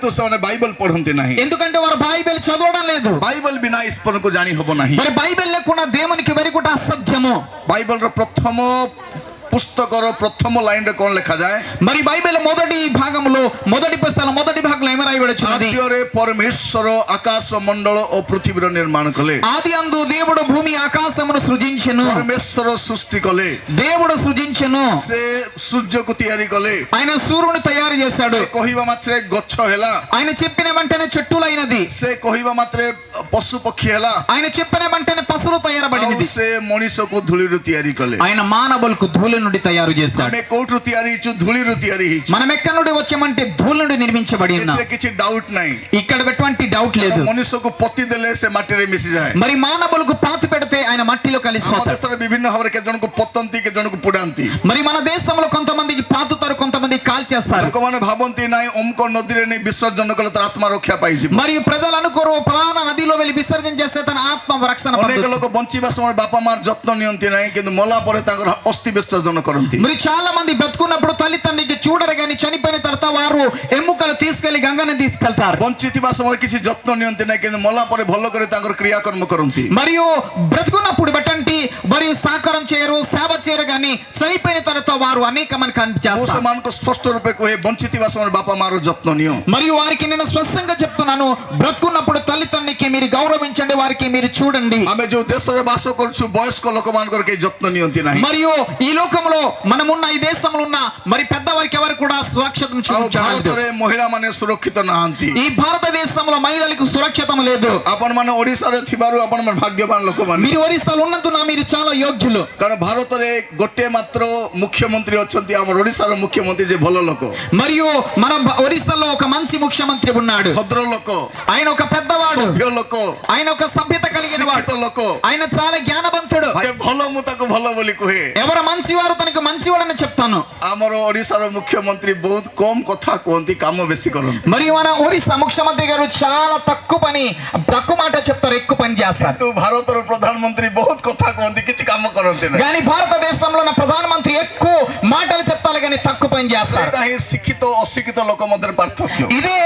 ଯେହେତୁ ସେମାନେ ବାଇବଲ ପଢନ୍ତି ନାହିଁ, ఎందుకంటే వారు బైబిల్ చదవడం లేదు. ବାଇବଲ ବିନା ଈଶ୍ୱରଙ୍କୁ ଜାଣି ହବ ନାହିଁ. మరి బైబిల్ లేకుండా దేవునికి వెరుగుట అసాధ్యము. ବାଇବଲର ପ୍ରଥମ పుస్తకର ପ୍ରଥମ ଲାଇନରେ କ'ଣ ଲେଖାଯାଏ? మరి బైబిల్ మొదటి భాగంలో మొదటి పుస్తకం మొదటి భాగంలో ఏమి రాయబడి ఉన్నది? ఆదిରେ పరమేశ్వర ఆకాଶ మండଳ ଓ ପୃଥିବୀର ନିର୍ମାଣ କଲେ. ఆది అందు దేవుడు భూమి ఆకాశమును సృజించెను. పరమేశ్వర సృష్టి କଲେ. దేవుడు సృజించెను. ସେ ସୂର୍ଯ୍ୟକୁ ତିଆରି କଲେ. ఆయన సూర్యుని తయారు చేశాడు. ସେ କହିବା ମାତ୍ରେ ଗଛ ହେଲା. ఆయన చెప్పిన వెంటనే చెట్టులైనది. ସେ କହିବା ମାତ୍ରେ ପଶୁ పକ୍ଷୀ ହେଲା. ఆయన చెప్పిన వెంటనే పశువులు తయారబడినది. ସେ ମଣିଷକୁ ଧୂଳିରୁ ତିଆରି କଲେ. ఆయన మానవులకు ధూళి నుండి తయారు చేశాడు. ଆମେ କୋଉଠୁ ତିଆରି ହେଇଛୁ? ଧୂଳିରୁ ତିଆରି ହେଇଛୁ. మనం ఎక్కడి నుండి వచ్చామంటే ధూళి నుండి నిర్మించబడి ఉన్నాం. ଏଥିରେ କିଛି ଡାଉଟ୍ ନାହିଁ. ఇక్కడ ఎటువంటి డౌట్ లేదు. ମଣିଷକୁ ପୋତି ଦେଲେ ସେ ମାଟିରେ ମିଶିଯାଏ. మరి మానవులకు పాతి పెడితే ఆయన మట్టిలో ଆମ కలిసిపోతాడు. ଦେଶରେ ବିଭିନ୍ନ ଭାବରେ କେତେ ଜଣଙ୍କୁ ପୋତନ୍ତି, କେତେ ଜଣଙ୍କୁ ପୋଡାନ୍ତି. మరి మన దేశంలో కొంతమందికి పాతుతారు, కొంతమంది కాల్చేస్తారు. ଲୋକମାନେ ଭାବନ୍ତି ନାଇଁ ଅମୁକ ନଦୀରେ ନେଇ ବିସର୍ଜନ କଲେ ତାର ଆତ୍ମା ରକ୍ଷା ପାଇଯିବ. మరియు ప్రజలు అనుకోరు ఫలానా నదిలో వెళ్ళి విసర్జన చేస్తే తన ఆత్మ రక్షణ ଅନେକ పొందుతుంది. ଲୋକ ବଞ୍ଚିବା ସମୟରେ ବାପା ମାର ଯତ୍ନ ନିଅନ୍ତି ନାହିଁ, କିନ୍ତୁ ମଲା ପରେ ତାଙ୍କର ଅସ୍ଥି ବିସର୍ଜନ କରନ୍ତି. మరి చాలా మంది బ్రతుకున్నప్పుడు తల్లిదండ్రికి చూడరు కానీ చనిపోయిన తర్వాత వారు ఎముకలు తీసుకెళ్లి గంగని తీసుకెళ్తారు. ବଞ୍ଚିଥିବା ସମୟରେ କିଛି ଯତ୍ନ ନିଅନ୍ତି ନାହିଁ, କିନ୍ତୁ ମଲା ପରେ ଭଲ କରି ତାଙ୍କର କ୍ରିୟାକର୍ମ କରନ୍ତି. మరియు బ్రతుకున్నప్పుడు బట్టి మరియు సాకారం చేయరు, సేవ చేయరు కానీ చనిపోయిన తర్వాత వారు అనేక మంది ମୁଁ కనిపిస్తారు. ସେମାନଙ୍କୁ ସ୍ପଷ୍ଟ ରୂପେ କୁହେ, ବଞ୍ଚିଥିବା ସମୟରେ ବାପା ମାର ଯତ୍ନ ନିଅ. మరియు వారికి నేను స్పష్టంగా చెప్తున్నాను, బ్రతుకున్నప్పుడు తల్లిదండ్రికి మీరు గౌరవించండి, వారికి మీరు చూడండి. ଆମେ ଯୋଉ ଦେଶରେ ବାସ କରୁଛୁ ବୟସ୍କ ଲୋକମାନଙ୍କର କେହି ଯତ୍ନ నిଅନ୍ତି ନାହିଁ. మరియు ఈ లోకంలో మనమున్న ఈ దేశంలో ఉన్న మరి పెద్దవారికి ఎవరు కూడా సురక్షితం ଆଉ చూపించలేదు. ଭାରତରେ ମହିଳାମାନେ ସୁରକ୍ଷିତ ନାହାନ୍ତି. ఈ భారతదేశంలో మహిళలకు సురక్షితం లేదు. ଆପଣମାନେ ଓଡ଼ିଶାରେ ଥିବାରୁ ଆପଣମାନେ ଭାଗ୍ୟବାନ ଲୋକମାନେ. మీరు ఒరిస్సాలో ఉన్నందున మీరు చాలా యోగ్యులు. କାରଣ ଭାରତରେ ଗୋଟେ ମାତ୍ର ମୁଖ୍ୟମନ୍ତ୍ରୀ ଅଛନ୍ତି, ଆମର ଓଡ଼ିଶାର ମୁଖ୍ୟମନ୍ତ୍ରୀ ଯେ ଭଲ ଲୋକ, మరియు మన ఒరిస్సాలో ఒక మంచి ముఖ్యమంత్రి ఉన్నాడు. ଭଦ୍ର ଲୋକ, ఆయన ఒక పెద్దవాడు, ସଭ୍ୟ ଲୋକ, ఆయన ఒక సభ్యత కలిగిన వాడు, ଶିକ୍ଷିତ ଲୋକ. ఆయన చాలా జ్ఞానవంతుడు. ଭାଇ ଭଲ ମୁଁ ତାକୁ ଭଲ ବୋଲି କୁହେ. ఎవరు మంచివారు తనకు మంచివాడని చెప్తాను. ଆମର ଓଡ଼ିଶାର ମୁଖ୍ୟମନ୍ତ୍ରୀ ବହୁତ କମ କଥା କୁହନ୍ତି, କାମ ବେଶୀ କରନ୍ତି. మరియు మన ఒరిస్సా ముఖ్యమంత్రి గారు చాలా తక్కువ మాట చెప్తారు, ఎక్కువ పని చేస్తారు. କିନ୍ତୁ ଭାରତର ପ୍ରଧାନମନ୍ତ୍ରୀ ବହୁତ କଥା କୁହନ୍ତି, କିଛି କାମ କରନ୍ତି ନାହିଁ. కానీ భారతదేశంలో ఉన్న ప్రధానమంత్రి ఎక్కువ మాటలు చెప్తారు కానీ తక్కువ పని చేస్తారు. ସେଇଟା ହିଁ ଶିକ୍ଷିତ ଅଶିକ୍ଷିତ ଲୋକ ମଧ୍ୟରେ ପାର୍ଥକ୍ୟ. ఇదే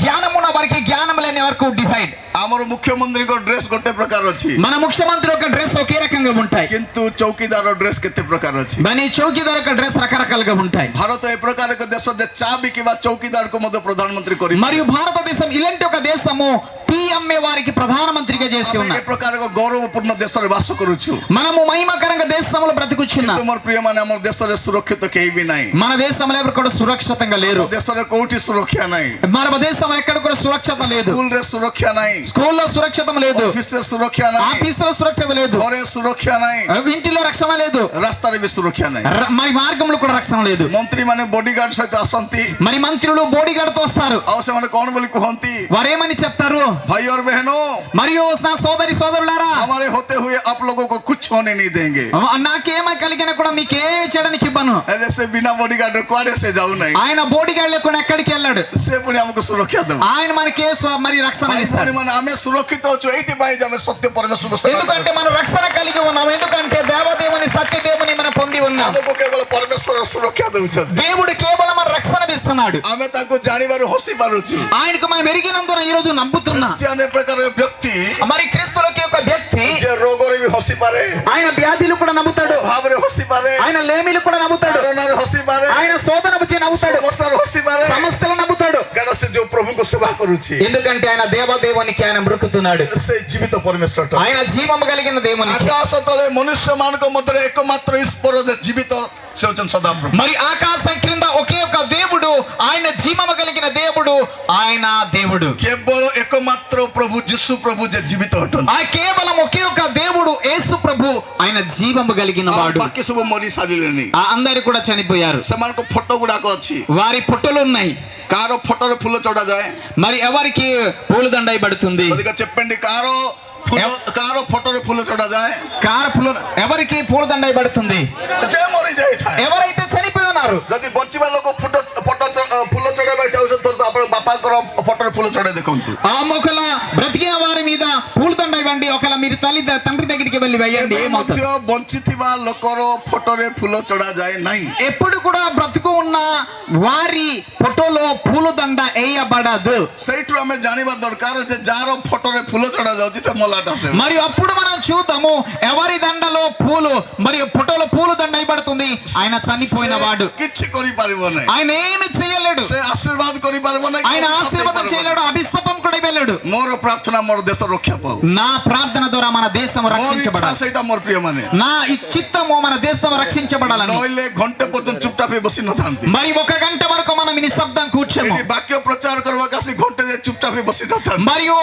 జ్ఞానం ఉన్న వారికి జ్ఞానం లేని వరకు డివైడ్. ଆମର ମୁଖ୍ୟମନ୍ତ୍ରୀଙ୍କ ଡ୍ରେସ ଗୋଟେ ପ୍ରକାର ଅଛି, మన ముఖ్యమంత్రి ఒక డ్రెస్ ఒకే రకంగా ఉంటాయి, କିନ୍ତୁ ଚୌକିଦାର ଡ୍ରେସ କେତେ ପ୍ରକାର ଅଛି. కానీ చౌకీదార్ ఒక డ్రెస్ రకరకాలుగా ఉంటాయి. ଭାରତ ଏ ପ୍ରକାର ଏକ ଦେଶ ଯେ ଚା ବିକିବା ଚୌକିଦାରକୁ ମଧ୍ୟ ପ୍ରଧାନମନ୍ତ୍ରୀ କରି, మరియు భారతదేశం ఇలాంటి ఒక దేశము టీ అమ్మే వారికి ప్రధానమంత్రిగా చేసి ଏ ఉన్నారు. ପ୍ରକାର ଏକ ଗୌରବପୂର୍ଣ୍ଣ ଦେଶରେ ବାସ କରୁଛୁ. మనము మహిమకరంగా దేశంలో బ్రతుకుచున్నాం. କିନ୍ତୁ ମୋର ପ୍ରିୟମାନେ, ଆମ ଦେଶରେ ସୁରକ୍ଷିତ କେହି ବି ନାହିଁ. మన దేశంలో ఎవరు కూడా సురక్షితంగా లేరు. ଆମ దేଶରେ କୋଉଠି ସୁରକ୍ଷା ନାହିଁ. మన దేశంలో ఎక్కడ కూడా సురక్షత లేదు. ସ୍କୁଲରେ ସୁରକ୍ଷା ନାହିଁ, స్కూల్లో సురక్షితం లేదు, ଅଫିସରେ ସୁରକ୍ଷା ନାହିଁ, ఆఫీసులో సురక్షత లేదు, ଘରେ ସୁରକ୍ଷା ନାହିଁ, ఇంటిలో రక్షణ లేదు, ରାସ୍ତାରେ ବି ସୁରକ୍ଷା ନାହିଁ. మరి మార్గంలో కూడా రక్షణ లేదు. ମନ୍ତ୍ରୀ ମାନେ ବଡିଗାର୍ଡ ସହିତ ଆସନ୍ତି, మరి మంత్రులు బోడీగార్డ్ తో వస్తారు. ଆଉ ସେମାନେ କଣ ବୋଲି କୁହନ୍ତି? వారేమని చెప్తారు? भाई और बहनों, మరియు నా సోదరులారా, हमारे होते हुए आप लोगों को कुछ होने नहीं देंगे. నాకేమై కలిగినా కూడా మీకేమి చేయడానికి ఇవ్వను. ऐसे बिना बॉडीगार्ड कुआड़े से जाऊ नहीं, ఆయన బోడీగార్డ్ లేకుండా ఎక్కడికి వెళ్ళాడు. से पुणी हमको सुरक्षा दो. ఆయన మనకి మరి రక్షణ ఇస్తాడు. ମାନେ ଆମେ ସୁରକ୍ଷିତ ଅଛୁ ଏଇଥିପାଇଁ ଯେ ଆମେ ସତ୍ୟ ପରମେଶ୍ୱରକୁ ସେବା ఎందుకంటే మనం రక్షణ కలిగి ఉన్నాం, ఎందుకంటే దేవదేవుని సత్యదేవుని మనం పొంది ఉన్నాం. ଆମକୁ କେବଳ ପରମେଶ୍ୱର ସୁରକ୍ଷା ଦଉଛନ୍ତି. దేవుడు కేవలం మన రక్షణ ఇస్తున్నాడు. ଆମେ ତାଙ୍କୁ ଜାଣିବାରୁ ହସି ପାରୁଛୁ. ఆయనకు మనం ఎరిగినందున ఈ రోజు నమ్ముతున్నాం. క్రిస్టిଆନ ఏ ప్రକାର వ్యక్తి మరి క్రీస్తులోకి ఒక వ్యక్తి ଯେ ରୋଗରେ ବି ହସି ପାରେ, ఆయన వ్యాధులు కూడా నమ్ముతాడు, ଭାବରେ ହସି ପାରେ, ఆయన లేమిలు కూడా నమ్ముతాడు, କରୋନାରେ ହସି ପାରେ, ఆయన శోధన వచ్చి నవ్వుతాడు, ସମସ୍ୟାରେ ହସି ପାରେ, సమస్యలు నమ్ముతాడు. କାରଣ ସେ ଯୋଉ ପ୍ରଭୁଙ୍କୁ ସେବା କରୁଛି, ఎందుకంటే ఆయన దేవదేవునికి ఆయన మృక్కుతున్నాడు. ସେ ଜୀବିତ ପରମେଶ୍ୱର. ఆయన జీవము కలిగిన దేవునికి. ଆକାଶ ତଳେ ମନୁଷ୍ୟ ମାନଙ୍କ ମଧ୍ୟରେ ଏକମାତ୍ର ଈଶ୍ୱର ଯେ ଜୀବିତ, ସେ ହଉଛନ୍ତି ସଦାପ୍ରଭୁ. మరి ఆకాశం క్రింద ఒకే ఒక దేవుడు, ఆయన జీవము కలిగిన దేవుడు, ఆయన దేవుడు. କେବଳ ଏକମାତ୍ର ପ୍ରଭୁ ଯୀଶୁ ପ୍ରଭୁ ଯେ ଜୀବିତ ଅଟନ୍ତି. ఆ కేవలం ఒకే ఒక దేవుడు యేసు ప్రభు, ఆయన జీవము కలిగిన వాడు. ବାକି ସବୁ ମରି ସାରିଲେଣି. ఆ అందరు కూడా చనిపోయారు. ସେମାନଙ୍କ ଫଟୋ ଗୁଡାକ ଅଛି. వారి పుట్టలు ఉన్నాయి. କାହାର ଫଟୋରେ ଫୁଲ ଚଢାଯାଏ? మరి ఎవరికి పూలదండ ఇవ్వబడుతుంది? ଅଧିକା చెప్పండి, କାହାର ଫଟୋରେ ଫୁଲ ଚଢାଯାଏ? ఎవరికి పూలదండ ఇవ్వబడుతుంది? ଯେ ମରି ଯାଇଥାଏ. ఎవరైతే చనిపోయి ఉన్నారు. ଯଦି ବଞ୍ଚିବା ଲୋକ ଫଟୋ ଫୁଲ ଚଢାଇବାକୁ ଚାହୁଁଛନ୍ତି ତ ଆପଣ ବାପାଙ୍କର ଫଟୋରେ ଫୁଲ చଢాయి ଦେଖନ୍ତୁ. ఒకవేళ బ్రతికిన వారి మీద పూలదండ ఇవ్వండి. ఒకవేళ మీరు తండ్రి దగ్గరికి వెళ్ళి వేయండి ଏବେ ఏమవుతుంది? ମଧ୍ୟ ବଞ୍ଚିଥିବା ଲୋକର ଫଟୋରେ ଫୁଲ ଚଢା ଯାଏ ନାହିଁ। ఎప్పుడు కూడా బ్రతుకు ఉన్న వారి ఫోటోలో పూలదండ వేయబడదు। ସେଇଠୁ ଆମେ ଜାଣିବା ଦରକାର ଯେ ଯାହାର ଫଟୋରେ ଫୁଲ ଚଢା ଯାଉଛି ସେ ମଲାଟା ସେ। మరియు అప్పుడు మనం చూద్దాము ఎవరి దండలో పూలు మరియు ఫోటోలో పూల దండ వేయబడుతుంది ఆయన చనిపోయిన వాడు। କିଛି କରିପାରିବ ନାହିଁ। ఆయన ఏమి చేయలేడు, ସେ ଆଶୀର୍ବାଦ କରିପାରିବ ନାହିଁ। ఆయన ఆశీర్వాదం చేయలేడు, అభిషేకం కూడా వెళ్ళాడు। ମୋର ପ୍ରାର୍ଥନା ମୋର ଦେଶ ରକ୍ଷା ପାଉ। నా ప్రార్థన ద్వారా మన దేశం ମୋର ଇଚ୍ଛା రక్షించబడాలి। ସେଇଟା ମୋର ପ୍ରିୟ ମାନେ। నా ఈ చిత్తము మన దేశం రక్షించబడాలని। ନହେଲେ ଘଣ୍ଟେ ପର୍ଯ୍ୟନ୍ତ ଚୁପଚାପ ହେଇ ବସି ନଥାନ୍ତି। మరి ఒక గంట వరకు మనం ఈ నిశ్శబ్దం కూర్చోము। ଏଠି ବାକ୍ୟ ପ୍ରଚାର କରିବାକୁ ଆସି ଘଣ୍ଟେ ଯାଏ ଚୁପଚାପ ହେଇ ବସି ନଥାନ୍ତି। మరియు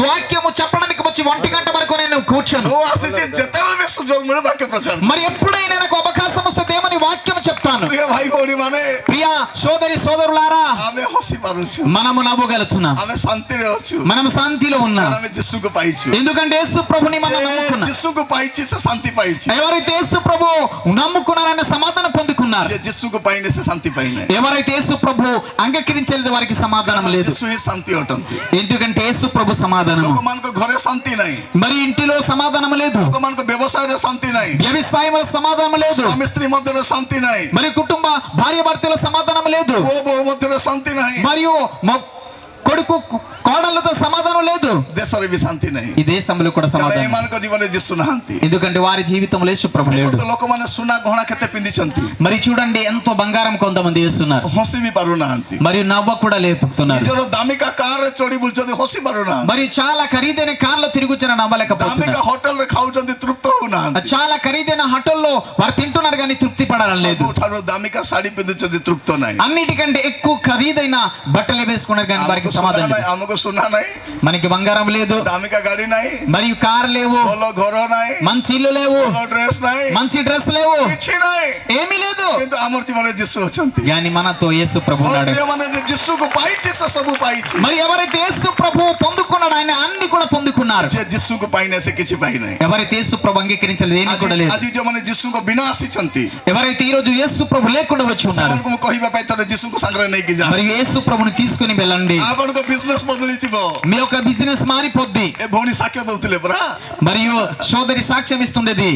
వాక్యము చెప్పడానికి వచ్చి 1 గంట వరకు నేను కూర్చోను। ମୁଁ ଆସିଛି ଯେତେବେଳେ ବି ସୁଯୋଗ ମିଳେ ବାକ୍ୟ ପ୍ରଚାର। మరి ఎప్పుడైనా నాకు అవకాశం వస్తే దేవుని వాక్యం చెప్తాను। ପ୍ରିୟ ଭାଇ ଭଉଣୀ ମାନେ, ప్రియ సోదరి సోదరులారా, ଆମେ ହସି ପାରୁଛୁ, మనము నవ్వగలుగుతున్నాం, ଆମେ ଶାନ୍ତିରେ ଅଛୁ, మనం శాంతిలో ఉన్నాం। ଆମେ ଯୀଶୁକୁ ପାଇଛୁ। ఎందుకంటే యేసు ప్రభుని మనం ଯେ నమ్ముకున్నాం। ଯୀଶୁକୁ ପାଇଛି ସେ ଶାନ୍ତି ପାଇଛି। ఎవరైతే యేసు ప్రభు నమ్ముకున్నారన్న సమాధానం పొందుకున్నారు। ଯେ ଯୀଶୁକୁ ପାଇନେ ସେ ଶାନ୍ତି ପାଇନେ। ఎవరైతే యేసు ప్రభు అంగీకరించలేదు వారికి సమాధానం లేదు। ଯୀଶୁ ହିଁ ଶାନ୍ତି ଅଟନ୍ତି। ఎందుకంటే యేసు ప్రభు సమాధానం। ଲୋକମାନଙ୍କ ଘରେ ଶାନ୍ତି ନାହିଁ, మరి ఇంటిలో సమాధానం లేదు, ଲୋକମାନଙ୍କ ବ୍ୟବସାୟରେ ଶାନ୍ତି ନାହିଁ, వ్యవసాయంలో సమాధానం లేదు, ସ୍ୱାମୀ ସ୍ତ୍ରୀ ମଧ୍ୟରେ ଶାନ୍ତି ନାହିଁ, మరి కుటుంబ భార్య భర్తల సమాధానం లేదు, ପୁଅ ବୋହୂ ମଧ୍ୟରେ ଶାନ୍ତି ନାହିଁ, మరియు కొడుకు కోడళ్ళతో సమాధానం లేదు, ଦେଶରେ ବି ଶାନ୍ତି ନାହିଁ। ఈ దేశంలో కూడా କାରଣ సమాధానం। ଏମାନଙ୍କ ଜୀବନରେ ଯୀଶୁ ନାହାନ୍ତି। ఎందుకంటే వారి జీవితంలో యేసు ప్రభు లేడు। ଦେଖନ୍ତୁ ଲୋକମାନେ ସୁନା ଗହଣା କେତେ ପିନ୍ଧିଛନ୍ତି, మరి చూడండి ఎంతో బంగారం కొంతమంది వేస్తున్నారు, ହସି ବି ପାରୁନାହାନ୍ତି। మరియు నవ్వ కూడా లేపుతున్నారు, ନିଜର ଦାମିକା କାରରେ ଚଢି ବୁଲୁଛନ୍ତି, ହସି ପାରୁନାହାନ୍ତି। మరియు చాలా ఖరీదైన కార్లో తిరుగుచిన ଦାମିକା నవ్వలేకపోతున్నారు, ହୋଟେଲରେ ଖାଉଛନ୍ତି, ତୃପ୍ତ ହଉନାହାନ୍ତି। చాలా ఖరీదైన హోటల్లో వారు తింటున్నారు కానీ తృప్తి పడాలని లేదు, ସବୁଠାରୁ ଦାମିକା ଶାଢୀ ପିନ୍ଧୁଛନ୍ତି, ତୃପ୍ତ ନାହିଁ। అన్నిటికంటే ఎక్కువ ఖరీదైన బట్టలు వేసుకున్నారు కానీ వారికి సమాధానం లేదు। ଆମକୁ ସୁନା ନାହିଁ, మనకి బంగారం లేదు, ଦାମିକା ଗାଡି ନାହିଁ, మరియు కార్ లేవు, ଭଲ ଘର ନାହିଁ, మంచి ఇల్లు లేవు, ଭଲ ଡ୍ରେସ୍ ନାହିଁ, మంచి డ్రెస్ లేవు, କିଛି ନାହିଁ, ఏమీ లేదు, କିନ୍ତୁ ଆମର ଜୀବନରେ ଯୀଶୁ ଅଛନ୍ତି। కానీ మనతో యేసు ప్రభు ఉన్నాడు। ମାନେ ଯୀଶୁକୁ ପାଇଛି ସେ ସବୁ ପାଇଛି। మరి ఎవరైతే యేసు ప్రభు పొందుకున్నాడు ఆయన అన్ని కూడా పొందుకున్నారు। ଯେ ଯୀଶୁକୁ ପାଇନେ ସେ କିଛି ପାଇନାହିଁ। ఎవరైతే యేసు ప్రభు అంగీకరించలేదు ఏమీ కూడా లేదు। ଆଜି ଯୋଉମାନେ ଯୀଶୁଙ୍କ ବିନା ଆସିଛନ୍ତି, ఎవరైతే ఈ రోజు యేసు ప్రభు లేకుండా వచ్చి ఉన్నారు, ସେମାନଙ୍କୁ ମୁଁ କହିବା ପାଇଁ ଥରେ ଯୀଶୁକୁ ସାଙ୍ଗରେ ନେଇକି ଯା। మరి యేసు ప్రభుని తీసుకుని వెళ్ళండి, ଆପଣଙ୍କ ବିଜନେସ୍ ବଦଳିଯିବ। మీ యొక్క బిజినెస్ మారిపోద్ది। ଏ ଭଉଣୀ ସାକ୍ଷ୍ୟ ଦଉଥିଲେ ପରା, మరియు సోదరి సాక్ష్యం ఇస్తుండేది,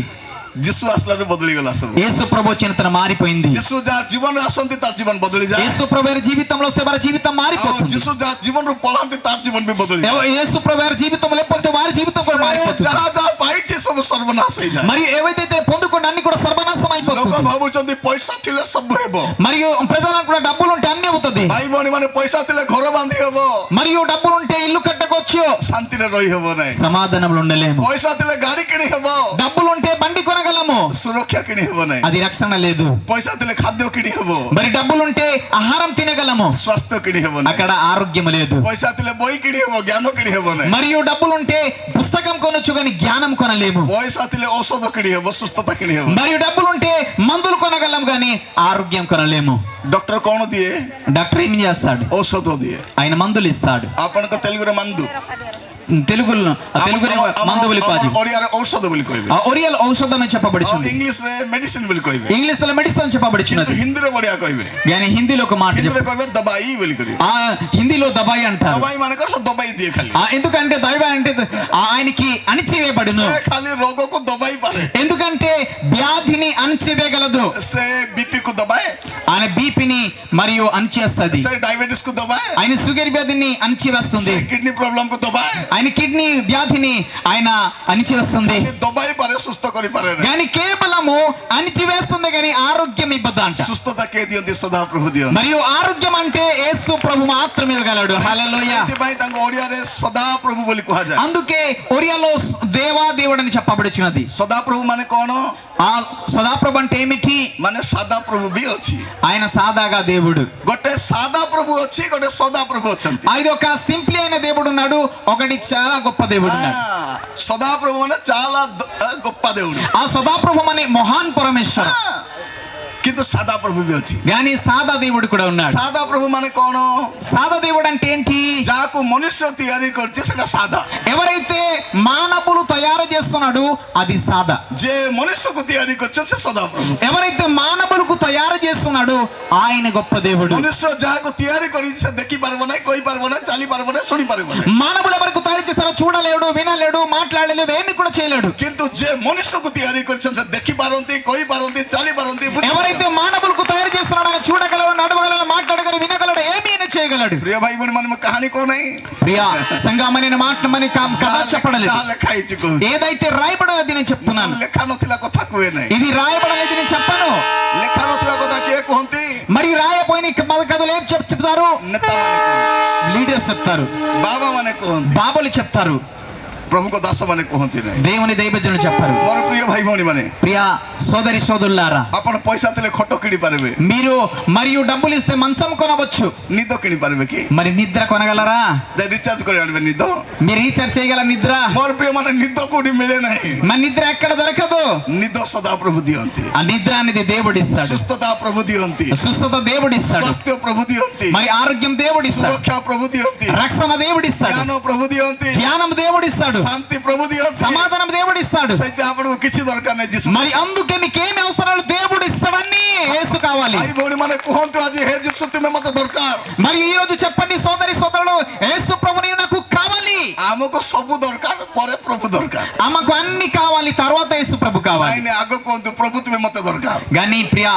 ଯୀଶୁ ଆସିଲାରୁ ବଦଳିଗଲା ସବୁ। యేసు ప్రభు వచ్చిన తన మారిపోయింది। ଯୀଶୁ ଯାହା ଜୀବନରେ ଆସନ୍ତି ତାର ଜୀବନ ବଦଳିଯାଏ। యేసు ప్రభు గారి జీవితంలో వస్తే వారి జీవితం ଆଉ మారిపోతుంది। ଯୀଶୁ ଯାହା ଜୀବନରୁ ପଳାନ୍ତି ତାର ଜୀବନ ବି ବଦଳିଯାଏ। యేసు ప్రభు గారి జీవితం లేకపోతే వారి జీవితం కూడా మారిపోతుంది। ଯାହା ଯାହା ପାଇଛି ସବୁ ସର୍ବନାଶ ହେଇଯାଏ। మరియు ఏవైతే పొందుకుంటే అన్ని కూడా సర్వనాశం ଲୋକ అయిపోతుంది। ଭାବୁଛନ୍ତି ପଇସା ଥିଲେ ସବୁ ହେବ। మరియు ప్రజలకు కూడా డబ్బులు ఉంటే అన్ని అవుతుంది, ଭାଇ ଭଉଣୀ ମାନେ ପଇସା ଥିଲେ ଘର ବାନ୍ଧି ହେବ, మరియు డబ్బులు ఉంటే ఇల్లు కట్టకొచ్చు, ଶାନ୍ତିରେ ରହି ହେବ ନାହିଁ। సమాధానంలో ఉండలేము। ପଇସା ଥିଲେ ଗାଡି କିଣି ହେବ, డబ్బులు ఉంటే బండి కొనగలము, ସୁରକ୍ଷା କିଣି ହେବ ନାହିଁ। అది రక్షణ లేదు। ପଇସା ଥିଲେ ଖାଦ୍ୟ କିଣି ହେବ, మరి డబ్బులు ఉంటే ఆహారం తినగలము, ସ୍ୱାସ୍ଥ୍ୟ କିଣି ହେବ ନାହିଁ। అక్కడ ఆరోగ్యం లేదు। ପଇସା ଥିଲେ ବହି କିଣି ହେବ, ଜ୍ଞାନ କିଣି ହେବ ନାହିଁ। మరియు డబ్బులు ఉంటే పుస్తకం కొనొచ్చు కానీ జ్ఞానం కొనలేము। ପଇସା ଥିଲେ ଔଷଧ କିଣି ହେବ, ସୁସ୍ଥତା କିଣି ହେବ। మరియు డబ్బులు ఉంటే మందులు కొనగలం కానీ ఆరోగ్యం కొనలేము। ଡକ୍ଟର କଣ ଦିଏ? డాక్టర్ ఏం చేస్తాడు? ଔଷଧ ଦିଏ। ఆయన మందులు ఇస్తాడు। ଆପଣଙ୍କ ତେଲୁଗୁରେ మందు, తెలుగులో మందు ବୋଲି ଓଡ଼ିଆରେ ଔଷଧ ବୋଲି କହିବେ, ఒరియల్ ఔషధం అని చెప్పబడుతుంది, ଇଂଲିଶରେ ମେଡିସିନ ବୋଲି କହିବେ, ఇంగ్లీష్ లో మెడిసిన్ చెప్పబడుచున్నది, ହିନ୍ଦୀରେ ବଢିଆ କହିବେ, కానీ హిందీలో ఒక మాట ହିନ୍ଦୀରେ କହିବେ ଦବାଇ ବୋଲି କହିବେ। హిందీలో దబాయి అంటారు। ଦବାଇ ମାନଙ୍କର ସେ ଦବାଇ ଦିଏ ଖାଲି। ఎందుకంటే దైవ అంటే ఆయనకి అణిచివేయబడును, ସେ ଖାଲି ରୋଗକୁ ଦବାଇ ପାରେ। ఎందుకంటే వ్యాధిని అణిచివేయగలదు। ସେ ବିପି କୁ ଦବାଏ, ఆయన బీపీని మరియు అణిచేస్తుంది, ସେ ଡାଇବେଟିସ୍ କୁ ଦବାଏ, ఆయన షుగర్ వ్యాధిని అణిచివేస్తుంది, ସେ କିଡନୀ ପ୍ରୋବ୍ଲେମ କୁ ଦବାଏ। ఆయన కిడ్నీ వ్యాధిని ఆయన అణిచివేస్తుంది, ଖାଲି ଦବାଇ ପାରେ, ସୁସ୍ଥ କରିପାରେ ନାହିଁ। కానీ కేవలము అణిచివేస్తుంది కానీ ఆరోగ్యం ఇవ్వదంట। ସୁସ୍ଥତା କିଏ ଦିଅନ୍ତି? ସଦାପ୍ରଭୁ ଦିଅନ୍ତି। మరియు ఆరోగ్యం అంటే యేసు ప్రభు మాత్రమే ఇవ్వగలడు। హల్లెలూయా। ସେଥିପାଇଁ ତାଙ୍କୁ ଓଡ଼ିଆରେ ସଦାପ୍ରଭୁ ବୋଲି କୁହାଯାଏ। అందుకే ఒరియాలో దేవాదేవుడు అని చెప్పబడుచున్నది। ସଦାପ୍ରଭୁ ମାନେ କଣ? ఆ సదాప్రభు అంటే ఏమిటి? ମାନେ ସାଦାପ୍ରଭୁ ବି ଅଛି। ఆయన సాదాగా దేవుడు, ଗୋଟେ ସାଦାପ୍ରଭୁ ଅଛି, ଗୋଟେ ସଦାପ୍ରଭୁ ଅଛନ୍ତି। ఇది ఒక సింపుల్ అయిన దేవుడు ఉన్నాడు, ఒకటి చాలా గొప్ప దేవుడు ఉన్నాడు। సదాప్రభు ମାନେ చాలా గొప్ప దేవుడు। ఆ సదాప్రభు అనే మహాన్ పరమేశ్వర, କିନ୍ତୁ ସାଦା ପ୍ରଭୁ ବି ଅଛି। కానీ సాదా దేవుడు కూడా ఉన్నాడు. ସାଦା ପ୍ରଭୁ ମାନେ କଣ? సాదా దేవుడు అంటే ఏంటి? ଯାହାକୁ ମନୁଷ୍ୟ ତିଆରି କରିଛି ସେଟା ସାଦା। ఎవరైతే మానవులు తయారు చేస్తున్నాడు అది సాదా. ଯେ ମନୁଷ୍ୟକୁ ତିଆରି କରିଛି ସେ ସଦା ପ୍ରଭୁ। ఎవరైతే మానవులకు తయారు చేస్తున్నాడు ఆయన గొప్ప దేవుడు. ମନୁଷ୍ୟ ଯାହାକୁ ତିଆରି କରିଛି ସେ ଦେଖି ପାରିବ ନାହିଁ, କହି ପାରିବ ନାହିଁ, ଚାଲି ପାରିବ ନାହିଁ, ଶୁଣି ପାରିବ ନାହିଁ। మానవులు ఎవరికి తయారు చేస్తారో చూడలేడు, వినలేడు, మాట్లాడలేడు, ఏమి కూడా చేయలేడు. କିନ୍ତୁ ଯେ ମନୁଷ୍ୟକୁ ତିଆରି କରିଛନ୍ତି ସେ ଦେଖି ପାରନ୍ତି, କହି ପାରନ୍ତି, ଚାଲି ପାରନ୍ତି। ఎవరైతే మానవులకు తయారు చేస్తున్నాడో ఆయన చూడగలడు, నడవగలడు, మాట్లాడగలడు, వినగలడు, ఏమీ చేయగలడు. ପ୍ରିୟ ଭାଇ ଭଉଣୀ ମାନେ କାହାଣୀ କହୁନାହିଁ, ప్రియా సంగమని మాటమని కథ చెప్పడలేదు. ଯାହା ଲେଖା ହେଇଛି କହୁଛି। ఏదైతే రాయబడేది నేను చెప్తున్నాను. ଲେଖା ନଥିଲା କଥା କୁହେ ନାହିଁ। ఇది రాయబడలేదు నేను చెప్పను. ଲେଖା ନଥିବା କଥା କିଏ କୁହନ୍ତି? మరి రాయపోయిన కథలు ఏం చెప్తారు? ନେତାମାନେ କୁହନ୍ତି, లీడర్స్ చెప్తారు, ବାବା ମାନେ କୁହନ୍ତି, బాబులు చెప్తారు, ପ୍ରଭୁଙ୍କ ଦାସ ମାନେ କୁହନ୍ତି ନାହିଁ। దేవుని దైవజనులు చెప్పారు. ମୋର ପ୍ରିୟ ଭାଇ ଭଉଣୀ ମାନେ, ప్రియా సోదరి సోదరులారా, ଆପଣ పଇସା ଥିଲେ ଖଟ କିଣି ପାରିବେ, మీరు మరియు డబ్బులు ఇస్తే మంచం కొనవచ్చు, ନିଦ କିଣି ପାରିବେ କି? మరి నిద్ర కొనగలరా? ରିଚାର୍ଜ କରି ଆଣିବେ ନିଦ? మీరు రీఛార్జ్ చేయగల నిద్ర? ମୋର ପ୍ରିୟ ମାନେ ନିଦ କୋଉଠି ମିଳେ ନାହିଁ। మన నిద్ర ఎక్కడ దొరకదు. ନିଦ ସଦା ପ୍ରଭୁ ଦିଅନ୍ତି, ఆ నిద్ర అనేది దేవుడు ఇస్తాడు, ସୁସ୍ଥତା ପ୍ରଭୁ ଦିଅନ୍ତି, స్వస్థత దేవుడు ఇస్తాడు, ସ୍ୱାସ୍ଥ୍ୟ ପ୍ରଭୁ ଦିଅନ୍ତି, మరి ఆరోగ్యం దేవుడు ఇస్తాడు, ସୁରକ୍ଷା ପ୍ରଭୁ ଦିଅନ୍ତି, రక్షణ దేవుడు ఇస్తాడు, ଜ୍ଞାନ ପ୍ରଭୁ ଦିଅନ୍ତି, జ్ఞానం దేవుడు ఇస్తాడు, ଶାନ୍ତି ପ୍ରଭୁ ଦିଅନ୍ତି, సమాధానం దేవుడు ఇస్తాడు. ସେଇଥିପାଇଁ ଆପଣଙ୍କୁ କିଛି ଦରକାର ନାହିଁ ଯୀଶୁ। మరి అందుకే మీకేమి అవసరాలు దేవుడు ఇస్తాడని యేసు కావాలి. ଭାଇ ଭଉଣୀ ମାନେ କୁହନ୍ତୁ ଆଜି, ହେ ଯୀଶୁ ତୁମେ ମତେ ଦରକାର। మరి ఈ రోజు చెప్పండి సోదరి సోదరులు, యేసు ప్రభు నీవు నాకు కావాలి. ଆମକୁ ସବୁ ଦରକାର, ପରେ ପ୍ରଭୁ ଦରକାର। ఆమెకు అన్ని కావాలి, తర్వాత యేసు ప్రభు కావాలి. ନାଇଁ ଆଗ କୁହନ୍ତୁ, ପ୍ରଭୁ ତୁମେ ମତେ ଦରକାର। కానీ ప్రియా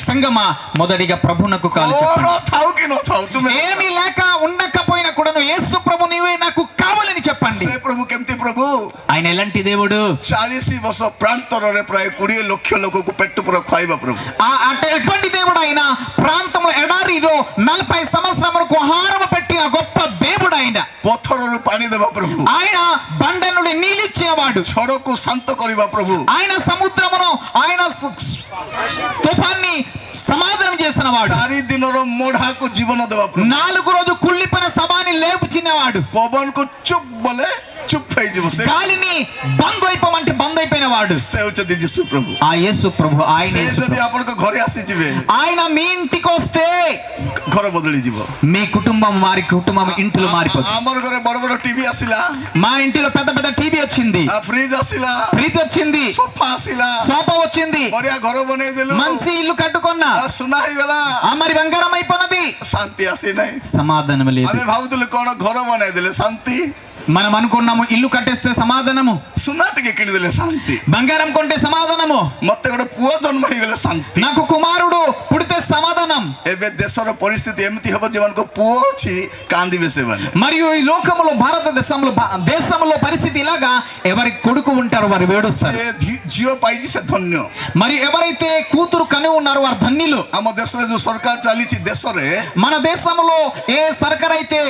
సంగమ మొదటిగా ప్రభునకు కావాలి କଣ చెప్పండి. ଥାଉ କି ନଥାଉ ତୁମେ ఏమీ లేక ఉండకపోయినా కూడాను యేసు ప్రభు నీవే నాకు కావాలని చెప్పండి. ସେ ପ୍ରଭୁ କେମିତି ପ୍ରଭୁ? ఆయన ఎలాంటి దేవుడు? 40 ବର୍ଷ ପ୍ରାନ୍ତରରେ ପ୍ରାୟ 20 ଲକ୍ଷ ଲୋକକୁ ପେଟ ପୁରା ଖୁଆଇବା ପ୍ରଭୁ। ఎటువంటి దేవుడు ఆయన? ప్రాంతంలో ఎడారిలో 40 సంవత్సరములకు ఆహారం పెట్టిన గొప్ప దేవుడు ఆయన. ପଥରରୁ ପାଣି ଦେବା ପ୍ରଭୁ, ఆయన బండ నుండి నీళ్ళిచ్చిన వాడు, ଝଡ଼କୁ ଶାନ୍ତ କରିବା ପ୍ରଭୁ, ఆయన సముద్రమును ఆయన తుఫాన్ని సమాధానం చేసిన వాడు, 4 ଦିନର ମୋଢାକୁ ଜୀବନ ଦେବା ପ୍ରଭୁ, 4 రోజు కుళ్ళిపోయిన సభని లేపుచిన్నవాడు, ପବନକୁ ଚୁପ୍ ବୋଲେ ଚୁପ୍ ହେଇଯିବ, ସେ గాలిని బంద్ అయిపోమంటే బంద్ అయిపోయిన వాడు. ସେ ହେଉଛନ୍ତି ଯୀଶୁ ପ୍ରଭୁ। ఆ యేసు ప్రభు ఆయన. ସେ యేసు ଯଦି ప్రభు. ଆପଣଙ୍କ ଘରେ ଆସିଯିବେ, ఆయన మీ ఇంటికి వస్తే ଘର ବଦଳିଯିବ। మీ కుటుంబం ఇంటిలో మారిపోతుంది. ଆମର ଘରେ ବଡ ବଡ ଟିଭି ଆସିଲା, మా ఇంటిలో పెద్ద పెద్ద టీవీ వచ్చింది, ଫ୍ରିଜ ଆସିଲା, ఫ్రిడ్జ్ వచ్చింది, ସୋଫା ଆସିଲା, సోఫా వచ్చింది, ବଢିଆ ଘର ବନେଇଦେଲୁ, మంచి ఇల్లు కట్టుకున్నా, ସୁନା ହେଇଗଲା, మరి బంగారం అయిపోయినది, ଶାନ୍ତି ଆସିନାହିଁ। సమాధానం లేదు. ଆମେ ଭାବୁଥିଲୁ କଣ ଘର ବନେଇଦେଲେ ଶାନ୍ତି, మనం అనుకున్నాము ఇల్లు కట్టేస్తే సమాధానము, ସୁନା ଟିକେ କିଣିଦେଲେ ଶାନ୍ତି, బంగారం కొంటే సమాధానము, ମତେ ଗୋଟେ ପୁଅ ଜନ୍ମ ହେଇଗଲେ ଶାନ୍ତି। నాకు కుమారుడు పుడితే సమాధానం. ଏବେ ଦେଶର ପରିସ୍ଥିତି ଏମିତି ହବ, ଯେମାନଙ୍କ ପୁଅ ଅଛି କାନ୍ଦିବେ ସେମାନେ। మరియు ఈ లోకములో దేశంలో పరిస్థితి ఇలాగా, ఎవరి కొడుకు ఉంటారో వారు వేడుస్తారు, ସେ ଝିଅ ପାଇଛି ସେ ଧନ୍ୟ। మరి ఎవరైతే కూతురు కని ఉన్నారో వారు ధన్యులు. ଆମ ଦେଶରେ ଯୋଉ ସରକାର ଚାଲିଛି, ଦେଶରେ మన దేశంలో ఏ సర్కార్ అయితే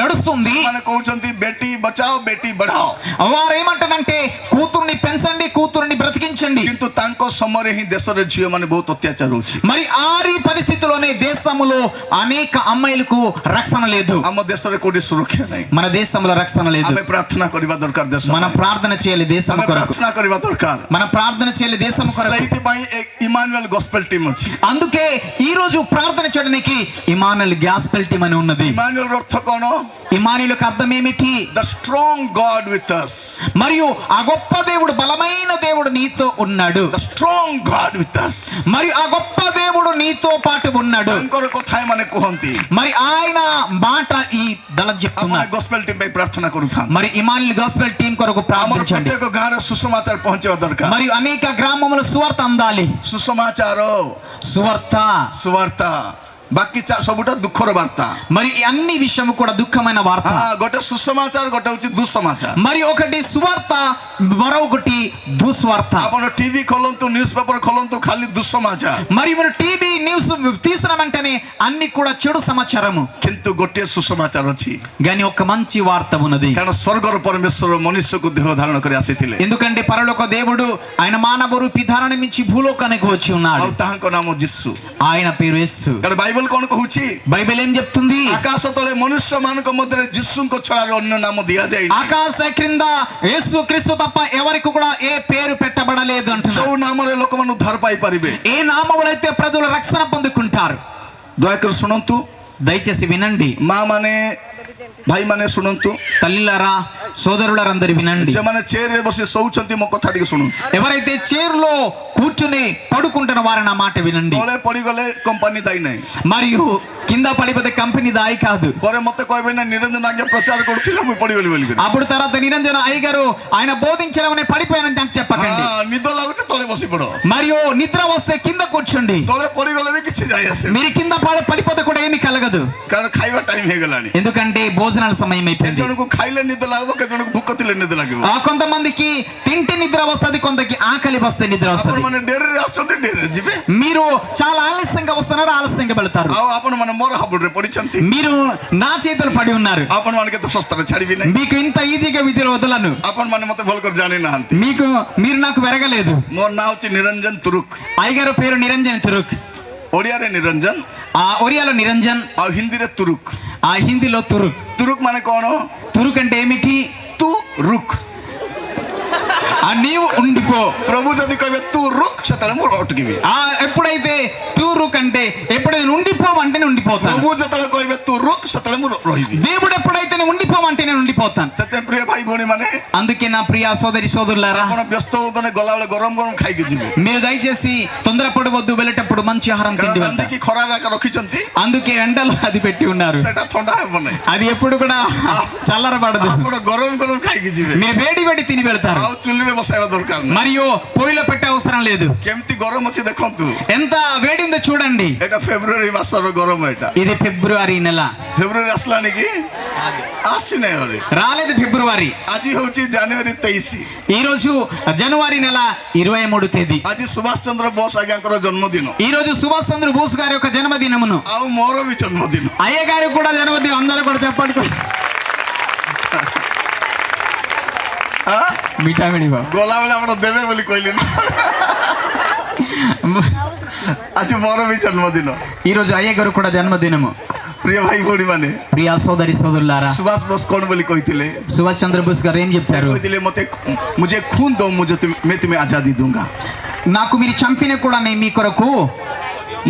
నడుస్తుంది, ସେମାନେ కହୁଛନ୍ତି బేటీ బచాओ బేటీ బଢాओ, వారు ఏమంటారంటే కూతురుని పెంచండి, కూతురుని బ్రతికించండి. କିନ୍ତୁ ତାଙ୍କ ସମୟରେ ହିଁ ଦେଶରେ ଝିଅ ମାନେ ବହୁତ ଅତ୍ୟାଚାର ହଉଛି। మరి ఆరి పరిస్థితిలోనే దేశంలో అనేక అమ్మాయిలకు రక్షణ లేదు, ଆମ ଦେଶରେ କୋଉଠି ସୁରକ୍ଷା ନାହିଁ। మన దేశంలో రక్షణ లేదు. ଆମେ ପ୍ରାର୍ଥନା କରିବା ଦରକାର ଦେଶ ପାଇଁ। మనం ప్రార్థన చేయాలి దేశం ଆମେ కొరకు, ପ୍ରାର୍ଥନା କରିବା ଦରକାର। మనం ప్రార్థన చేయాలి దేశం కొరకు. ସେଇଥିପାଇଁ ఇమాన్యుଏଲ గస్పెల్ టీమ్ ଅଛି। అందుకే ఈ రోజు ప్రార్థన చేయడానికి ఇమానుయేల్ గాస్పెల్ టీమ్ అని ఉన్నది. ఇమాన్యుଏଲ ଅର୍ଥ କଣ? ఇమానుయేలుకు అర్థం ఏమిటి? The strong God with us. మరియు ఆ గొప్ప దేవుడు, బలమైన దేవుడు నీతో ఉన్నాడు. The strong God with us. మరియు ఆ గొప్ప దేవుడు నీతో పాటు ఉన్నాడు. ତାଙ୍କର କଥା ଏମାନେ କୁହନ୍ତି। మరి ఆయన మాట ఈ దళ చెప్తున్నా. ଆପଣ గస్పెల్ టీమ్ ପାଇଁ ପ୍ରାର୍ଥନା କରୁଥାନ୍ତି। మరి ఇమానుయేల్ గాస్పెల్ టీమ్ కొరకు ଆମର ప్రార్థించండి. ପ୍ରତ୍ୟେକ ଗାଁରେ ସୁସମାଚାର ପହଞ୍ଚିବା ଦରକାର। మరియు అనేక గ్రామముల సువార్త అందాలి. ସୁସମାଚାର, ସୁବାର୍ତ୍ତା ବାକି ସବୁଟା ଦୁଃଖର ବାର୍ତ୍ତା। మరి అన్ని విషయము కూడా దుఃఖమైన వార్త. ଗୋଟେ ସୁସମାଚାର, ଗୋଟେ ହଉଛି ଦୁଃସମାଚାର। మరి ఒకటి సువార్త, మరొకటి దుస్వార్త. ଆପଣ టీవీ ଖୋଲନ୍ତୁ, ନ୍ୟୁଜ ପେପର ଖୋଲନ୍ତୁ, ଖାଲି ଦୁଃସମାଚାର। మరి మీరు టీవీ న్యూస్ తీసిన వెంటనే అన్ని కూడా చెడు సమాచారము. କିନ୍ତୁ ଗୋଟିଏ సుసమాచాର ଅଛି, గాని ఒక మంచి వార్త ఉన్నది. କାରଣ ସ୍ୱର୍ଗର ପରମେଶ୍ୱର ମନୁଷ୍ୟକୁ ଦେହ ଧାରଣ କରି ଆସିଥିଲେ। ఎందుకంటే పరలోక దేవుడు ఆయన మానవ రూపీ ధారణ మించి భూలోకానికి వచ్చి ఉన్నాడు. ଆଉ ତାହାଙ୍କ ନାମ ଯୀଶୁ। ఆయన పేరు యేసు. କାରଣ ବାଇବଲ କଣ କହୁଛି? బైబిల్ ఏం చెప్తుంది? ଆକାଶ ତଳେ ମନୁଷ୍ୟ ମାନଙ୍କ ମଧ୍ୟରେ ଯୀଶୁଙ୍କ ଛଡା ଅନ୍ୟ ନାମ ଦିଆଯାଇନି। ఆకాశ క్రింద యేసు క్రీస్తు తప్ప ఎవరికి కూడా ఏ పేరు పెట్టబడలేదు అంటున్నాడు. ଯୋଉ ନାମରେ ଲୋକମାନେ ଉଦ୍ଧାର ପାଇପାରିବେ। ఏ నామములైతే ప్రజలు రక్షణ పొందుకుంటారు? ଦୟାକରି ଶୁଣନ୍ତୁ, దయచేసి వినండి. ମା ମାନେ ଭାଇ ମାନେ ଶୁଣନ୍ତୁ, తల్లిలారా, సోదరులారందరూ వినండి. ଯେଉଁମାନେ ଚେୟାରରେ ବସି ଶୋଉଛନ୍ତି ମୋ କଥା ଟିକେ ଶୁଣନ୍ତୁ। ఎవరైతే చైర్లో కూర్చుని పడుకుంటున్న వారు నా మాట వినండి. ତଳେ ପଡ଼ିଗଲେ କମ୍ପାନୀ ଦାୟୀ ନାହିଁ। మరియు కింద పడిపోతే కంపెనీ దాయి కాదు. ପରେ ମତେ କହିବେ ନା ନିରଞ୍ଜନ ଆଜ୍ଞା ପ୍ରଚାର କରୁଥିଲେ ମୁଁ ପଡ଼ିଗଲି ବୋଲି। అప్పుడు తర్వాత నిరంజన అయ్య గారు ఆయన బోధించడం పడిపోయానని నాకు చెప్పకండి. ନିଦ ଲାଗୁଛି ତଳେ ବସି ପଡ଼। మరియు నిద్ర వస్తే కింద కూర్చోండి. ତଳେ ପଡ଼ିଗଲେ ବି କିଛି ଯାଇ ଆସେ। మీరు కింద పడిపోతే కూడా ఏమీ కలగదు. କାରଣ ଖାଇବା ଟାଇମ ହେଇଗଲାଣି। ఎందుకంటే భోజనాల సమయం అయిపోయింది. କେତେ ଜଣଙ୍କୁ ଖାଇଲେ ନିଦ ଲାଗିବ, କେତେ ଜଣଙ୍କୁ ଭୋକ ଥିଲେ ନିଦ ଲାଗିବ। కొంతమందికి తింటే నిద్ర వస్తుంది, కొంతకి ఆకలి వస్తే నిద్ర వస్తుంది. ଆପଣ ମାନେ ଡେରିରେ ଆସୁଛନ୍ତି, ଡେରିରେ ଯିବେ। మీరు చాలా ఆలస్యంగా వస్తున్నారు, ఆలస్యంగా వెళ్తారు. ଆଉ ଆପଣ ମାନେ ମୋର ହାବୁଡରେ ପଡ଼ିଛନ୍ତି। మీరు నా చేతులు పడి ఉన్నారు. ଆପଣ ମାନେ କେତେ ଶସ୍ତାରେ ଛାଡ଼ିବି ନାହିଁ। మీకు ఇంత ఈజీగా విధిలో వదలను. ଆପଣ ମାନେ ମତେ ଭଲ କରି ଜାଣି ନାହାନ୍ତି। మీరు నాకు వెరగలేదు. ମୋ ନାଁ ହଉଛି ନିରଞ୍ଜନ ତୁରୁକ। అయ్యగారు పేరు నిరంజన్ తురుక్. ଓଡ଼ିଆରେ ନିରଞ୍ଜନ, ఒరియాలో నిరంజన్, ଆଉ ହିନ୍ଦୀରେ ତୁରୁକ। హిందీలో తురుక్. ତୁରୁକ ମାନେ କଣ? తురుక్ అంటే ఏమిటి? ତୁ ରୁକ୍। నీవు ఉండిపో. ପ୍ରଭୁ ଯଦି କହିବେ ତୁ ରୁକ୍, ସେତେବେଳେ ମୁଁ ଅଟକିବି। ఎప్పుడైతే తూరుక్ అంటే ఎప్పుడైతే ఉండిపోమంటే నేను ఉండిపోతాను. ପ୍ରଭୁ ଯେତେବେଳେ କହିବେ ତୁ ରୁକ୍, ସେତେବେଳେ ମୁଁ ରହିବି। దేవుడు ఎప్పుడైతే నేను ఉండిపోమంటే నేను ఉండిపోతాను. ସେଥିପାଇଁ ପ୍ରିୟ ଭାଇ ଭଉଣୀ ମାନେ, అందుకే నా ప్రియ సోదరి సోదరులారా, ଆପଣ ବ୍ୟସ୍ତ ହୁଅନ୍ତୁନି, ଗଲାବେଳେ ଗରମ ଗରମ ଖାଇକି ଯିବେ। మీరు దయచేసి తొందరపడవద్దు, వెళ్ళేటప్పుడు మంచి ఆహారం తిండి వెళ్తారు. ରାନ୍ଧିକି ଖରାରେ ଆକା ରଖିଛନ୍ତି, అందుకే ఎండలో అది పెట్టి ఉన్నారు. ସେଟା ଥଣ୍ଡା ହେବ ନାହିଁ। అది ఎప్పుడు కూడా చల్లరబడదు. ଆପଣ గରମ గରମ ଖାଇକି ଯିବେ। మీరు వేడి వేడి తిని వెళ్తారు. ଆଉ ଚୁଲିରେ ବସାଇବା ଦରକାର ନାହିଁ। మరియు పొయ్యిలో పెట్టే అవసరం లేదు. କେମିତି ଗରମ ଅଛି ଦେଖନ୍ତୁ। ఎంత వేడి ఉందో చూడండి. ଏଟା ଫେବୃଆରୀ ମାସର ଗରମ। ଏଟା ఇది ఫిబ్రవరి నెల. ଫେବୃଆରୀ ଆସିଲାଣି କି? ଆସିନାହିଁ ଆହୁରି। రాలేదు ఫిబ్రవరి. ଆଜି ହଉଛି ଜାନୁଆରୀ 23। ఈ రోజు జనవరి నెల 23వ తేదీ. ଆଜି ସୁଭାଷ ଚନ୍ଦ୍ର ବୋଷ ଆଜ୍ଞାଙ୍କର ଜନ୍ମଦିନ। ఈ రోజు సుభాష్ చంద్ర బోస్ గారి యొక్క జన్మదినమును. ଆଉ ମୋର ବି ଜନ୍ମଦିନ। అయ్య గారు కూడా జన్మదినం. అందరూ కూడా చెప్పండి. ମିଠା ମିଳିବ। ଗଲାବେଳେ ଆପଣ ଦେବେ ବୋଲି କହିଲି ନା। ଆଜି ମୋର ବି ଜନ୍ମଦିନ। ఈ రోజు అయ్య గారు కూడా జన్మదినము. ପ୍ରିୟ ଭାଇ ଭଉଣୀ ମାନେ, ప్రియ సోదరి సోదరులారా, ସୁଭାଷ ବୋଷ କଣ ବୋଲି କହିଥିଲେ? సుభాష్ చంద్ర బోస్ గారు ఏం చెప్తారు? କହିଥିଲେ ମତେ मुझे खून दो, मैं तुम्हें आजादी दूंगा। నాకు మీరు చంపిన కూడా నేను మీ కొరకు,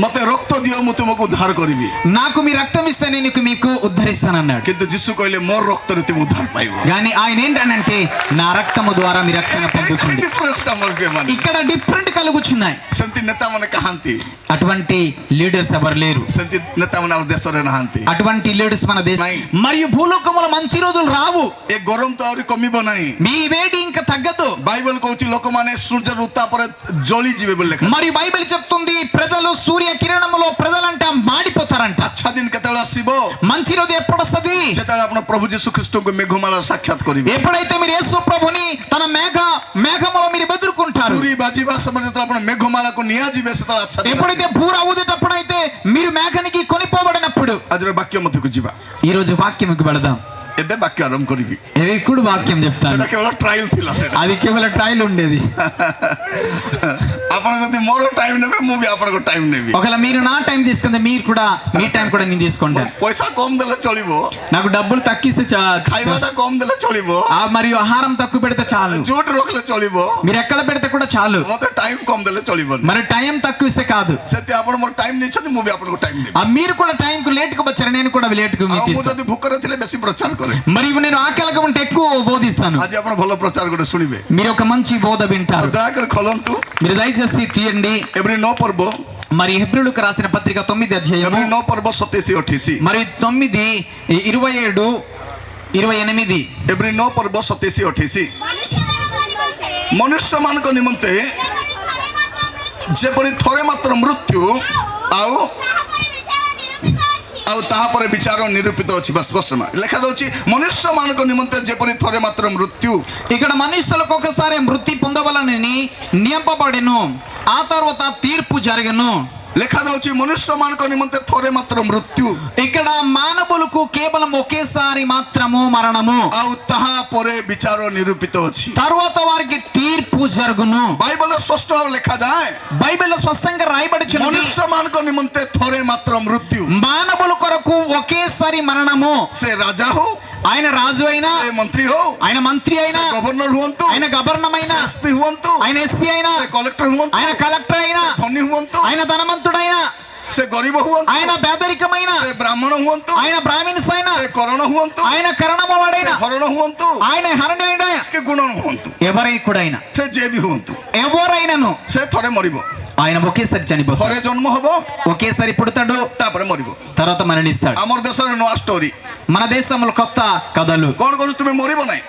मते रक्त दियो मु तुमको उद्धार करिबी। నాకు మీ రక్తం ఇస్తే నేను మీకు ఉద్ధరిస్తానన్నాడు. किंतु यीशु कहले मोर रक्त रे तुम उद्धार पाइबो। గాని ఆయన ఏంటంటే నా రక్తము ద్వారా మీ రక్షణ పొందుతుంది. ఇక్కడ డిఫరెంట్ కలుగుచున్నాయి. సంతి నేత మన కహాంతి, అటువంటి లీడర్స్ ఎవరు లేరు. సంతి నేత మన దేశరే నహాంతి, అటువంటి లీడర్స్ మన దేశం మరియు భూలోకములో మంచి రోజులు రావు. ఏ గరం తో ఆరి కమిబో నై, మీ వేడి ఇంకా తగ్గదు. బైబిల్ కోచి లోకమానే సూర్య ఉత్తాపరే జోలి జీవే బోలే। మరియు బైబిల్ చెప్తుంది ప్రజలు సూర్య కిరణములో ప్రజలంట మాడిపోతారంట. अच्छा दिन केतला आसीबो, మంచి రోజు ఎప్పుడు వస్తది? सेतला आपण प्रभु यीशु ख्रीष्ट को मेघमाला साक्षात करिबे। ఎప్పుడైతే మీరు యేసు ప్రభుని తన మేఘములో మీరు ఎదుర్కొంటారు. पूरी बाजीबा समय जेतला आपण मेघमाला को निया जीवे सेतला अच्छा दिन। ఎప్పుడైతే బూర ఊదేటప్పుడు అయితే మీరు మేఘానికి కొనిపోబడినప్పుడు आजर वाक्य मते को जीवा। ఈ రోజు వాక్యముకి వెళదాం. एबे वाक्य आरंभ करिबी। ఇప్పుడు వాక్యం చెప్తాను. सेटा केवल ट्रायल थिला, सेटा అది కేవలం ట్రయల్ ఉండేది. आपण जदी मोर टाइम नेबे मु भी आपण को टाइम नेबी। ఒకవేళ మీరు నా టైం తీసుకుంటే మీరు కూడా మీ టైం కూడా నేను తీసుకుంటాను. पैसा कम देले चलिबो, నాకు డబ్బులు తక్కిస్తే खाइबाटा कम देले चलिबो, మరియు ఆహారం తక్కువ పెడితే చాలు. झूठ रोकले चलिबो, మీరు ఎక్కడ పెడితే కూడా చాలు. मते टाइम कम देले चलिबो। మరి టైం తక్కువ ఇస్తే కాదు. सेते आपण मोर टाइम नै छथि मु भी आपण को टाइम नेबी। మీరు కూడా టైం కు లేట్ కు వచ్చారు, నేను కూడా లేట్ కు मु మీకు जदी भूखरे थिले बेसी प्रचार करे, మరి నేను ఆకలిగా ఉంటే ఎక్కువ బోధిస్తాను. आज आपण भलो प्रचार करे सुनिबे। మీరు ఒక మంచి బోధ వింటారు. दया कर खोलंतु మీరు దయచేసి తీయండి. एवरी 9 पर्व, మరి హెబ్రీయులకు రాసిన పత్రిక 9వ అధ్యాయము एवरी 9 पर्व 27 28, మరి 9 27 28 एवरी 9 पर्व 27 28 मनुष्य मान को निमंते जेपरि थोरे मात्र मृत्यु आउ ताहा पर विचार निरूपित अछि। बस बस लिखा दउछि मनुष्य मान को निमंते जेपरि थोरे मात्र मृत्यु। ఇక్కడ మనుషులకు ఒకసారి మృతి పొందవలనని నియమపబడెను, ఆ తర్వాత తీర్పు జరగను. लिखा दउछि मनुष्य मान को निमंते थोरे मात्र मृत्यु। ఇక్కడ మానవులకు కేవలం ఒకేసారి మాత్రము మరణము, आउ ताहा पर विचार निरूपित अछि। తర్వాత వారికి తీర్పు జరుగును. बाइबल स्पष्ट लिखा जाए, బైబిల్లో స్పష్టంగా రాయబడిచున్నది मनुष्य मान को निमंते थोरे मात्र मृत्यु। మానవుల కొరకు ఒకేసారి మరణము. से राजा हो, ఆయన రాజు అయినా, ସେ ମନ୍ତ୍ରୀ ହଉ, ఆయన మంత్రి అయినా, ସେ ଗଭର୍ଣ୍ଣର ହୁଅନ୍ତୁ, ఆయన గవర్నర్ అయినా, ଏସପି ହୁଅନ୍ତୁ, ఆయన ఎస్పీ అయినా, ସେ କଲେକ୍ଟର ହୁଅନ୍ତୁ, ఆయన కలెక్టర్ అయినా, ଧନୀ ହୁଅନ୍ତୁ, ఆయన ధనవంతుడైనా, ସେ ଗରିବ ହୁଅନ୍ତୁ, ఆయన పేదరికమైన, ସେ ବ୍ରାହ୍ମଣ ହୁଅନ୍ତୁ, ఆయన బ్రాహ్మిన్స్ అయినా, ସେ କରଣ ହୁଅନ୍ତୁ, ఆయన కరణమ ସେ వాడైనా, ହରଣ ହୁଅନ୍ତୁ, ఆయన హరణి అయినా, କି ଗୁଣନ ହୁଅନ୍ତୁ, ఎవరైనా కూడా అయినా, ସେ ଯିଏ ବି ହୁଅନ୍ତୁ, ఎవరైనాను ସେ ଥରେ ମରିବ, ఆయన ఒకేసారి చనిపోతాడు, ଥରେ ଜନ୍ମ ହବ, ఒకేసారి పుడతాడు, ତାପରେ ମରିବ। తర్వాత మరణిస్తాడు। ଆମର ଦେଶରେ ନୂଆ ଷ୍ଟୋରି। మన దేశంలో కొత్త కథలు। କଣ କରୁଛୁ? ତୁମେ ମରିବ ନାହିଁ,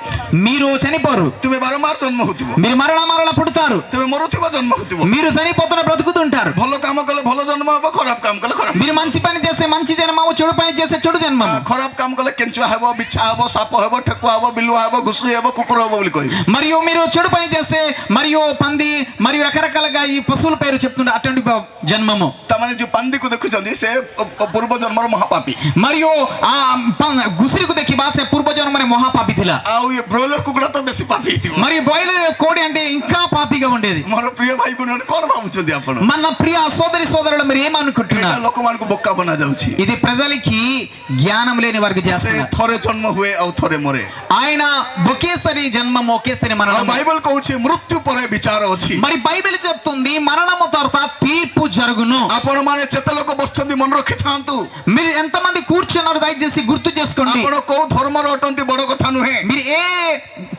మీరు చనిపోరు, ତୁମେ ବାରମ୍ବାର ଜନ୍ମ ହଉଥିବ, మీరు మరల పుడతారు, ତୁମେ ମରୁଥିବ ଜନ୍ମ ହଉଥିବ। మీరు చనిపోతున్న బ్రతుకుతుంటారు। ଭଲ କାମ କଲେ ଭଲ ଜନ୍ମ ହବ, ଖରାପ କାମ କଲେ ଖରାପ। మీరు మంచి పని చేస్తే మంచి జన్మము, చెడు పని చేస్తే చెడు జన్మము। ଖରାପ କାମ କଲେ କେଞ୍ଚୁଆ ହେବ, ବିଛା ହେବ, ସାପ ହେବ, ଠେକୁଆ ହେବ, ବିଲୁଆ ହେବ, ଘୁଷୁରି ହେବ, କୁକୁର ହେବ ବୋଲି କହିବେ। మరియు మీరు చెడు పని చేస్తే మరియు పంది మరియు రకరకాలుగా ఈ పశువుల పేరు చెప్తుంటే అటువంటి జన్మము। ତାମାନେ ଯୋଉ ପାନ୍ଦିକୁ ଦେଖୁଛନ୍ତି ସେ ପୂର୍ବ ଜନ୍ମର ମହାପାପୀ, మరియు ఆ గుసిరికు ଦେଖି ବାସେ ପୂର୍ବ ଜନ୍ମରେ ମହାପାପୀ ଥିଲା। ଆଉ ଏ ବ୍ରଏଲର କୁକୁଡ଼ା ତ ବେଶୀ ପାପୀ ହେଇଥିବ। మరియు బ్రాయిలర్ కోడి అంటే ఇంకా పాపిగా ఉండేది। ମୋର ପ୍ରିୟ ଭାଇ ଭଉଣୀ କଣ ଭାବୁଛନ୍ତି ଆପଣ? మన ప్రియ సోదరి సోదరులు మీరు ଏଇଟା ఏమనుకుంటున్నారు? ଲୋକମାନଙ୍କୁ ବୋକା ବନା ଯାଉଛି। ఇది ప్రజలకి జ్ఞానం లేని వారికి ସେ చేస్తున్నారు। ଥରେ ଜନ୍ମ ହୁଏ ଆଉ ଥରେ ମରେ। ఆయన ఒకేసారి జన్మం, ఒకేసారి ଆଉ మరణం। ବାଇବଲ କହୁଛି ମୃତ୍ୟୁ ପରେ ବିଚାର ଅଛି। మరి బైబిల్ చెప్తుంది మరణము తర్వాత తీర్పు జరుగును। ଆପଣମାନେ ଯେତେ ଲୋକ ବସିଛନ୍ତି ମନେ ରଖିଥାନ୍ତୁ, మీరు ఎంతమంది కూర్చున్నారు దయచేసి గుర్తు చేసుకోండి। ଆପଣ କୋଉ ଧର୍ମର ଅଟନ୍ତି ବଡ କଥା ନୁହେଁ। మీరు ఏ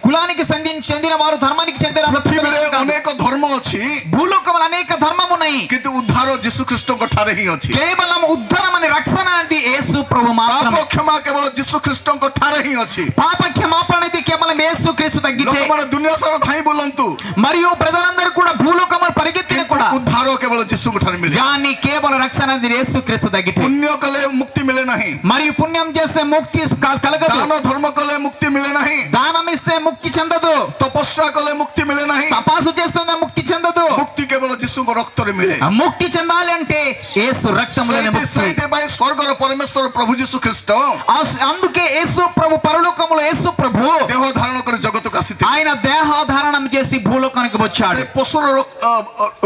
కులానికి చెందిన వారు, ధర్మానికి చెందిన వారు ପୃଥିବୀରେ ଅନେକ ଧର୍ମ ଅଛି, భూలోకంలో అనేక ధర్మము ఉన్నాయి, କିନ୍ତୁ ఉଦ୍ଧାର ଯୀଶୁ ଖ୍ରୀଷ୍ଟଙ୍କ ଠାରେ ହିଁ ଅଛି। కేవలం ఉద్ధరణ అని రక్షణ అంటే యేసు ప్రభు ପାପ మాత్రమే। କ୍ଷମା କେବଳ ଯୀଶୁ ଖ୍ରୀଷ୍ଟଙ୍କ ଠାରେ ହିଁ ଅଛି। పాప క్షమాపణ అనేది కేవలం యేసు క్రీస్తు తగ్గితే, ଲୋକମାନେ ଦୁନିଆ ସାରା ଧାଇଁ ବୁଲନ୍ତୁ, మరియు ప్రజలందరూ కూడా భూలోకమును పరిగెత్తిన କିନ୍ତୁ కూడా ଉଦ୍ଧାର କେବଳ ଯୀଶୁଙ୍କ ଠାରେ ମିଳେ। కానీ కేవలం రక్షణ అనేది యేసు క్రీస్తు తగ్గితే। ପୁଣ୍ୟ କଲେ ମୁକ୍ତି ମିଳେ ନାହିଁ, మరియు పుణ్యం చేస్తే ముక్తి కలగదు, ଦାନ ଧର୍ମ କଲେ ముక్తి ମିଳେ ନାହିଁ, దానం ఇస్తే ముక్తి చెందదు, ତପସ୍ୟା କଲେ ముక్తి ମିଳେ ନାହିଁ। తపాసు చేస్తున్న ముక్తి చెందదు। ମୁକ୍ତି କେବଳ ଯୀଶୁଙ୍କ ରକ୍ତରେ ମିଳେ। ఆ ముక్తి చెందాలి అంటే యేసు రక్తంలోనే ముక్తి। ସେଇଥିପାଇଁ ସ୍ୱର୍ଗର ପରମେଶ୍ୱର ପ୍ରଭୁ ଯୀଶୁ ଖ୍ରୀଷ୍ଟ అందుకే యేసు ప్రభు పరలోకములో యేసు ప్రభు ଦେହ ଧାରଣ କରି ଜଗତକୁ ଆସିଥିଲେ। ఆయన దేహాధారణం చేసి భూలోకానికి వచ్చాడు। ସେ ପଶୁର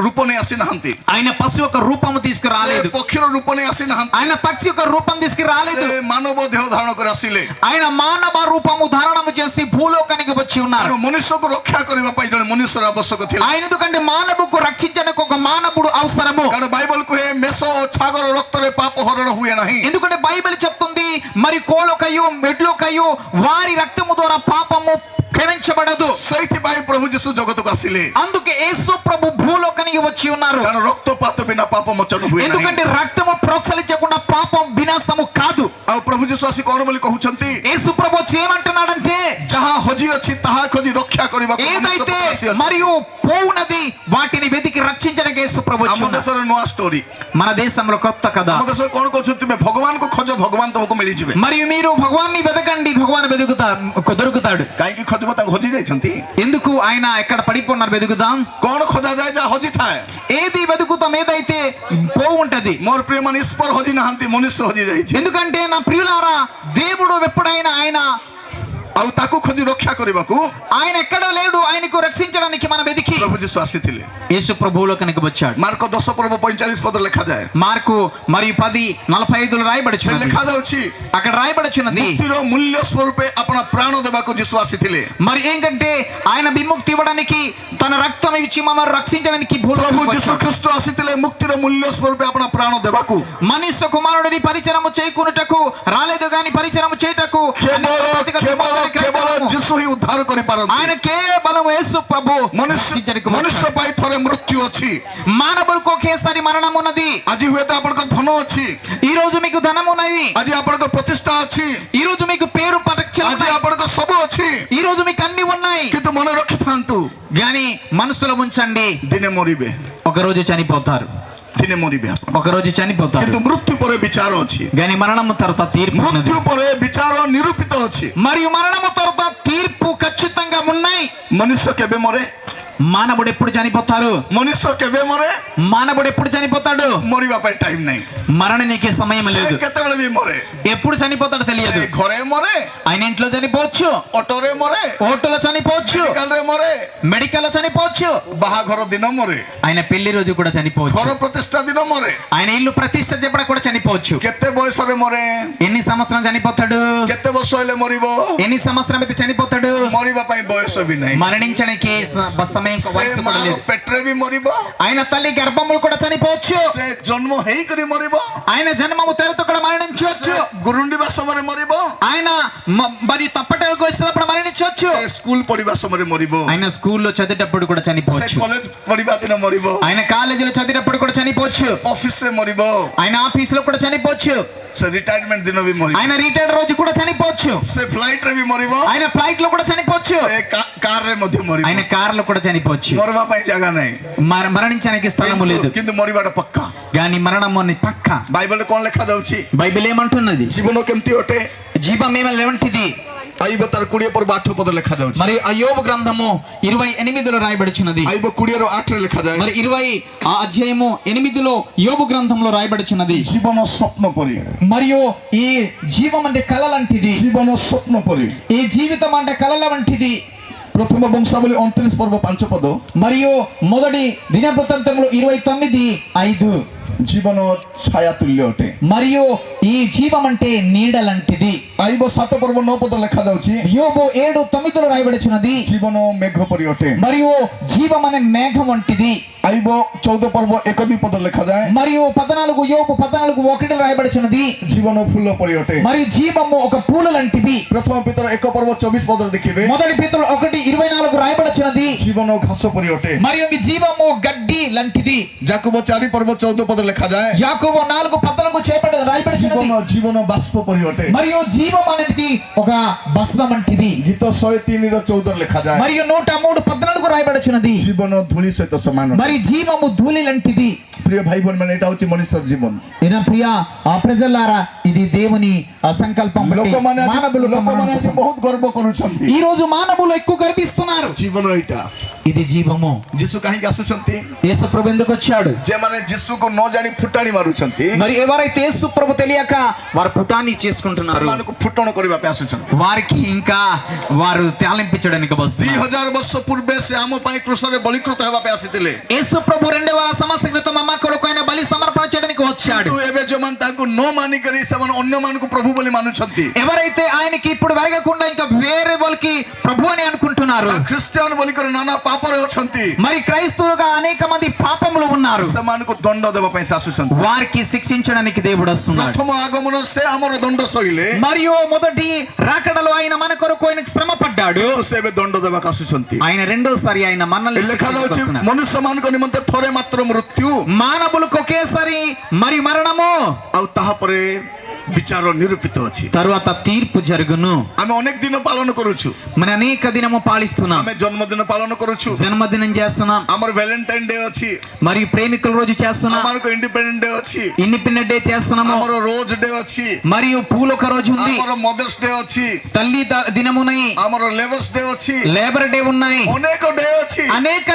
ରୂପ ନେଇ ଆସିନାହାନ୍ତି, ఆయన పశు యొక్క రూపము ସେ తీసుకురాలేదు, ପକ୍ଷୀର రୂପ ନେଇ ଆସିନାହାନ୍ତି, ఆయన పక్షి యొక్క రూపం తీసుకురాలేదు, ସେ ମାନବ ଦେହ ధాରଣ କରି ଆସିଲେ। ఆయన మానవ రూపము ధారణము చేసి భూలోకానికి వచ్చి ఉన్నారు। ତେଣୁ ମନୁଷ୍ୟକୁ ରକ୍ଷା କରିବା ପାଇଁ ଜଣେ ମନୁଷ୍ୟର ଆବଶ୍ୟକ ଥିଲା। ఆయన ఎందుకంటే మానవుకు రక్షించడానికి ఒక మానవుడు అవసరము। କାରଣ ବାଇବଲ କୁହେ ମେଷ ଓ ଛାଗର ରକ୍ତରେ ପାପ ହରଣ ହୁଏ ନାହିଁ। ఎందుకంటే బైబిల్ చెప్తుంది మరి కోలకయు మెడ్లకయు వారి రక్తము ద్వారా పాపము క్షమించబడదు। ସେଇଥିପାଇଁ ପ୍ରଭୁ ଯୀଶୁ ଜଗତକୁ ଆସିଲେ, అందుకే యేసు ప్రభు భూలోకానికి వచ్చి ఉన్నారు। କାରଣ ରକ୍ତପାତ ବିନା ପାପ ମୋଚନ ହୁଏ ନାହିଁ। ఎందుకంటే రక్తము ప్రోక్షలించకుండా పాపం వినాశము కాదు। ଆଉ ପ୍ରଭୁ ଯୀଶୁ ଆସି କଣ ବୋଲି କହୁଛନ୍ତି? యేసు ప్రభు ఏమంటున్నాడంటే ଯାହା ହଜି ଅଛି ତାହା ଖୋଜି ରକ୍ଷା କରିବାକୁ ମନୁଷ୍ୟ ఏదైతే ପଛରେ ଆସିଅଛି। మరియు పోవునది వాటిని వెతికి రక్షించడానికి యేసు ప్రభు ଆମ వచ్చి ఉన్నారు। ଦେଶର ନୂଆ ଷ୍ଟୋରି। మన దేశంలో కొత్త కథ। ଆମ ଦେଶରେ କଣ କରୁଛନ୍ତି? ତୁମେ ଭଗବାନଙ୍କୁ ଖୋଜ, ଭଗବାନ ତମକୁ ମିଳିଯିବେ। మరియు మీరు భగవాన్ని వెతకండి, భగవాన్ దొరుకుతాడు। କାହିଁକି ଖୋଜିବ? ତାଙ୍କୁ ହଜି ଯାଇଛନ୍ତି। ఎందుకు ఆయన ఎక్కడ పడిపోన్నారు? వెతుకుదాం। କଣ ଖୋଜାଯାଏ? ଯାହା ହଜିଥାଏ। ఏది వెతుకుతాం ఏదైతే పోవు ఉంటది। ମୋର ପ୍ରିୟ ମାନେ ଈଶ୍ୱର ହଜି ନାହାନ୍ତି, ମନୁଷ୍ୟ ହଜି ଯାଇଛି। ఎందుకంటే నా ప్రియులారా దేవుడు ఎప్పుడైనా ఆయన ଆଉ ତାକୁ ଖୋଜି ରକ୍ଷା କରିବାକୁ ఆయన ఎక్కడో లేడు, ఆయనకు రక్షించడానికి మనం వెతికి ପ୍ରଭୁ ଯୀଶୁ ଆସିଥିଲେ। యేసు ప్రభువులోకి వచ్చాడు। ମାର୍କ 10 ପର୍ବ 45 ପଦ ଲେଖାଯାଏ। మార్కు మరియు 10:45 రాయబడుచున్నది। ଲେଖାଯାଉଛି అక్కడ రాయబడుచున్నది ମୁକ୍ତିର ମୂଲ୍ୟ ସ୍ୱରୂପେ ଆପଣ ପ୍ରାଣ ଦେବାକୁ ଯୀଶୁ ଆସିଥିଲେ। మరి ఏంటంటే ఆయన విముక్తి ఇవ్వడానికి తన రక్తం ఇచ్చి మమ్మల్ని రక్షించడానికి ପ୍ରଭୁ భూలోకానికి ଯୀଶୁ వచ్చాడు। ଖ୍ରୀଷ୍ଟ ଆସିଥିଲେ ମୁକ୍ତିର ମୂଲ୍ୟ ସ୍ୱରୂପେ ଆପଣ ପ୍ରାଣ ଦେବାକୁ। మనుష్య కుమారుడిని పరిచరము చేయకున్నటకు రాలేదు గాని పరిచరము చేయుటకు କେବଳ ଯୀଶୁ ହିଁ ଉଦ୍ଧାର କରିପାରନ୍ତି। ఆయన కేవలం యేసు ప్రభు ମନୁଷ୍ୟ ପାଇଁ ଥରେ ମୃତ୍ୟୁ ଅଛି। మానవులకు ఒకేసారి మరణం ఉన్నది। ଆଜି ହୁଏତ ଆପଣଙ୍କ ଧନ ଅଛି, ఈ రోజు మీకు ధనం ఉన్నది, ଆଜି ଆପଣଙ୍କ ପ୍ରତିଷ୍ଠା ଅଛି, ఈ రోజు మీకు పేరు ప్రతిష్టలు ଆଜି ఉన్నాయి, ଆପଣଙ୍କ ସବୁ ଅଛି, ఈ రోజు మీకు అన్ని ఉన్నాయి। କିନ୍ତୁ ମନେ రଖିଥାନ୍ତୁ గాని మనసులో ఉంచండి, ଦିନେ ମରିବେ, ఒక రోజు చనిపోతారు, ଦିନେ ମରିବେ ଆପଣ। ఒక రోజు చనిపోతారు। କିନ୍ତୁ ମୃତ୍ୟୁ ପରେ ବିଚାର ଅଛି। గాని మరణము తర్వాత తీర్పు ఉన్నది। ମୃତ୍ୟୁ ପରେ ବିଚାର ନିରୂପିତ ଅଛି। మరియు మరణము తర్వాత తీర్పు ఖచ్చితంగా ఉన్నాయి। ମନୁଷ୍ୟ କେବେ ମରେ? మానవుడు ఎప్పుడు చనిపోతారు? ମନୁଷ୍ୟ କେବେ ମରେ? మానవుడు ఎప్పుడు చనిపోతాడు? ମରିବା ପାଇଁ ଟାଇମ ନାହିଁ। మరణానికి సమయం ସେ లేదు. କେତେବେଳେ ବି ମରେ। ఎప్పుడు చనిపోతాడో తెలియదు. ସେ ଘରେ ମରେ, ఆయన ఇంట్లో చనిపోవచ్చు, ଅଟୋରେ ମରେ, ఓటులో చనిపోవచ్చు, ମେଡିକାଲରେ ମରେ, మెడికల్ లో చనిపోవచ్చు, ବାହାଘର ଦିନ ମରେ, ఆయన పెళ్లి రోజు కూడా చనిపోవచ్చు, ଘର ପ୍ରତିଷ୍ଠା ଦିନ ମରେ, ఆయన ఇల్లు ప్రతిష్ఠ చెప్పడం కూడా చనిపోవచ్చు. କେତେ ବୟସରେ ମରେ, ఎన్ని సంవత్సరం చనిపోతాడు? କେତେ ବର୍ଷ ହେଲେ ମରିବ। ఎన్ని సంవత్సరం అయితే చనిపోతాడు? ମରିବା ପାଇଁ ବୟସ ବି ନାହିଁ। మరణించడానికి సమయం ସେ వయసు కూడా ମାର లేదు. ପେଟରେ ବି ମରିବ, ఆయన తల్లి గర్భములు కూడా చనిపోవచ్చు, ସେ ଜନ୍ମ ହେଇକରି ମରିବ, ఆయన జన్మము తెరతో కూడా మరణించవచ్చు, ସେ ଗୁରୁଣ୍ଡିବା ସମୟରେ ମରିବ, ఆయన మరియు తప్పటలకు వచ్చినప్పుడు మరణించవచ్చు, ସେ ସ୍କୁଲ ପଢିବା ସମୟରେ ମରିବ, ఆయన స్కూల్లో చదివేటప్పుడు కూడా ସେ చనిపోవచ్చు, କଲେଜ ପଢିବା ଦିନ ମରିବ, ఆయన కాలేజీలో చదివేటప్పుడు కూడా చనిపోవచ్చు, ଅଫିସରେ ମରିବ, ఆయన ఆఫీసులో కూడా చనిపోవచ్చు, ସେ ରିଟାୟରମେଣ୍ଟ ଦିନ ବି ମରିବ, ఆయన రిటైర్డ్ రోజు కూడా చనిపోవచ్చు, ସେ ଫ୍ଲାଇଟରେ ବି ମରିବ, ఆయన ఫ్లైట్ లో కూడా చనిపోవచ్చు, ସେ କାରରେ ମଧ୍ୟ ମରିବ। ఆయన కార్లో కూడా చనిపోవచ్చు. ମରିବା ପାଇଁ ଜାଗା ନାହିଁ, మరణించడానికి స్థలము లేదు, କିନ୍ତୁ ମରିବାଟା పక్କା। కానీ మరణము అని పక్క. ବାଇବଲରେ କଣ ଲେଖା ଯାଉଛି? బైబిల్ ఏమంటున్నది? ଜୀବନ କେମିତି ଅଟେ? జీవం ఏమంటిది? ଆଇବ ତାର 20 ପର 8 ପଦ ଲେଖା ଯାଉଛି। మరి అయోబు గ్రంథము 28లో రాయబడుచున్నది. ଆଇବ 20 ର 8 ରେ ଲେଖାଯାଏ। మరి 20 అధ్యాయము 8లో యోబు గ్రంథంలో రాయబడుచున్నది. ଜୀବନ ସ୍ୱପ୍ନ ପରି, మరియు ఈ జీవం అంటే కల లాంటిది, ଜୀବନ ସ୍ୱପ୍ନ పరి। ఈ జీవితం అంటే కలల వంటిది. ପ୍ରଥମ ବଂଶାବଳୀ 29 ପର୍ବ 5 ପଦ, మరియు మొదటి దినవృత్తాంతములు 29:5. ଜୀବନ ଛାୟା ତୁଲ୍ୟ ଅଟେ। మరియు ఈ జీవం అంటే నీడ లాంటిది. ଆଇବ 7 ପର୍ବ 9 ପଦ ଲେଖା ଯାଉଛି। యోబు 7:9లో రాయబడుచున్నది. ଜୀବନ ମେଘ ପରି ଅଟେ। మరియు జీవం అనే మేఘం వంటిది. ଆଇବ 14 ପର୍ବ 1-2 ପଦ ଲେଖାଯାଏ। మరియు 14 యోబు 14:1 రాయబడుచున్నది. ଜୀବନ ଫୁଲ ପରି ଅଟେ। మరియు జీవము ఒక పూల లాంటిది. ପ୍ରଥମ ପିତର 1 ପର୍ବ 24 ପଦରେ ଦେଖିବେ। మొదటి పేతురు 1:24 రాయబడుచున్నది. ଜୀବନ ଘାସ ପରି ଅଟେ। మరియు ఈ జీవము గడ్డి లాంటిది. ଯାକୋବ 4 ପର୍ବ 14 ପଦ ଲେଖାଯାଏ। యాకోబు 4:14 రాయబడుచున్నది. ଜୀବନ ବାଷ୍ପ ପରି ଅଟେ। మరియు జీవం అనేది ఒక భస్మం వంటిది. ଗୀତ 103 ର 14 ଲେଖାଯାଏ। మరియు 103:14 రాయబడుచున్నది. ଜୀବନ ଧୂଳି ସହିତ ସମାନ ଅଟେ। మరి జీవము ధూళి లాంటిది. ପ୍ରିୟ ଭାଇ ଭଉଣୀ ମାନେ, ଏଇଟା ହଉଛି ମନୁଷ୍ୟର ଜୀବନ। ఈయన ప్రియ ప్రజలారా, ఇది దేవుని సంకల్పం. ଲୋକମାନେ ଆଜି ବହୁତ ଗର୍ବ କରୁଛନ୍ତି। ఈ రోజు మానవులు ఎక్కువ గర్విస్తున్నారు. ଜୀବନ ଏଇଟା। ఇది జీవము. ଯୀଶୁ କାହିଁକି ଆସୁଛନ୍ତି? యేసు ప్రభు ఎందుకు వచ్చాడు? ଯେମାନେ ଯୀଶୁକୁ ନ ଜାଣି ଫୁଟାଣି ମାରୁଛନ୍ତି, మరి ఎవరైతే యేసు ప్రభు తెలియక వారు పుటాన్ని చేసుకుంటున్నారు, ସେମାନଙ୍କୁ ଫୁଟଣ କରିବା ପାଇଁ ଆସୁଛନ୍ତି। వారికి ఇంకా వారు తాళింపించడానికి వస్తున్నారు. 2000 ବର୍ଷ ପୂର୍ବେ ସେ ଆମ ପାଇଁ କୃଷରେ ବଳିକୃତ ହେବା ପାଇଁ ଆସିଥିଲେ। యేసు ప్రభు 2000 సంవత్సరాల క్రితం అమ్మ కొరకు ఆయన బలి సమర్పణ చేయడానికి వచ్చాడు. କିନ୍ତୁ ଏବେ ଯୋଉମାନେ ତାଙ୍କୁ ନ ମାନିକରି ସେମାନେ ଅନ୍ୟମାନଙ୍କୁ ପ୍ରଭୁ ବୋଲି ମାନୁଛନ୍ତି, ఎవరైతే ఆయనకి ఇప్పుడు వెరగకుండా ఇంకా వేరే వాళ్ళకి ప్రభు అని అనుకుంటున్నారు, ଖ୍ରୀଷ୍ଟିଆନ ବୋଲିକରି ନାନା ପାପରେ ଅଛନ୍ତି, మరి క్రైస్తవులుగా అనేక మంది పాపములు ఉన్నారు, ସେମାନଙ୍କୁ ଦଣ୍ଡ ଦେବା ପାଇଁ ସେ ଆସୁଛନ୍ତି। వారికి శిక్షించడానికి దేవుడు వస్తున్నాడు. ପ୍ରଥମ ଆଗମନ ସେ ଆମର ଦଣ୍ଡ ସହିଲେ, మరియు మొదటి రాకడలో ఆయన మన కొరకు ఆయన శ్రమ పడ్డాడు. ସେ ଏବେ ଦଣ୍ଡ ଦେବାକୁ ଆସୁଛନ୍ତି। ఆయన రెండోసారి ఆయన మనల్ని ଲେଖାଯାଉଛି ମନୁଷ୍ୟମାନଙ୍କ ନିମନ୍ତେ ଥରେ ମାତ୍ର ମୃତ୍ୟୁ, మానవులకు ఒకేసారి మరి మరణము, ଆଉ ତାହାପରେ ବିଚାର ନିରୂପିତ ଅଛି। తరువాత తీర్పు జరుగును. ଆମେ ଅନେକ ଦିନ ପାଳନ କରୁଛୁ। మన అనేక దినము పాలిస్తున్నాం, ଆମେ ଜନ୍ମଦିନ ପାଳନ କରୁଛୁ, జన్మదినం చేస్తున్నాం, ଆମର ଭ୍ୟାଲେଣ୍ଟାଇନ ଡେ ଅଛି, మరియు ప్రేమికుల రోజు చేస్తున్నాం, ଆମମାନଙ୍କୁ ଇଣ୍ଡିପେଣ୍ଡେଣ୍ଟ ଡେ ଅଛି, ఇండిపెండెంట్ డే చేస్తున్నాము, ଆମର రోజ్ ଡେ ଅଛି, మరియు పూలొక రోజు ఉంది, ଆମର మదర్ସ ଡେ ଅଛି, తల్లి దినమున్నాయి, ଆମର ଲେବର୍ସ ଡେ ଅଛି, లేబర్ డే ఉన్నాయి, ଅନେକ ଡେ ଅଛି, అనేక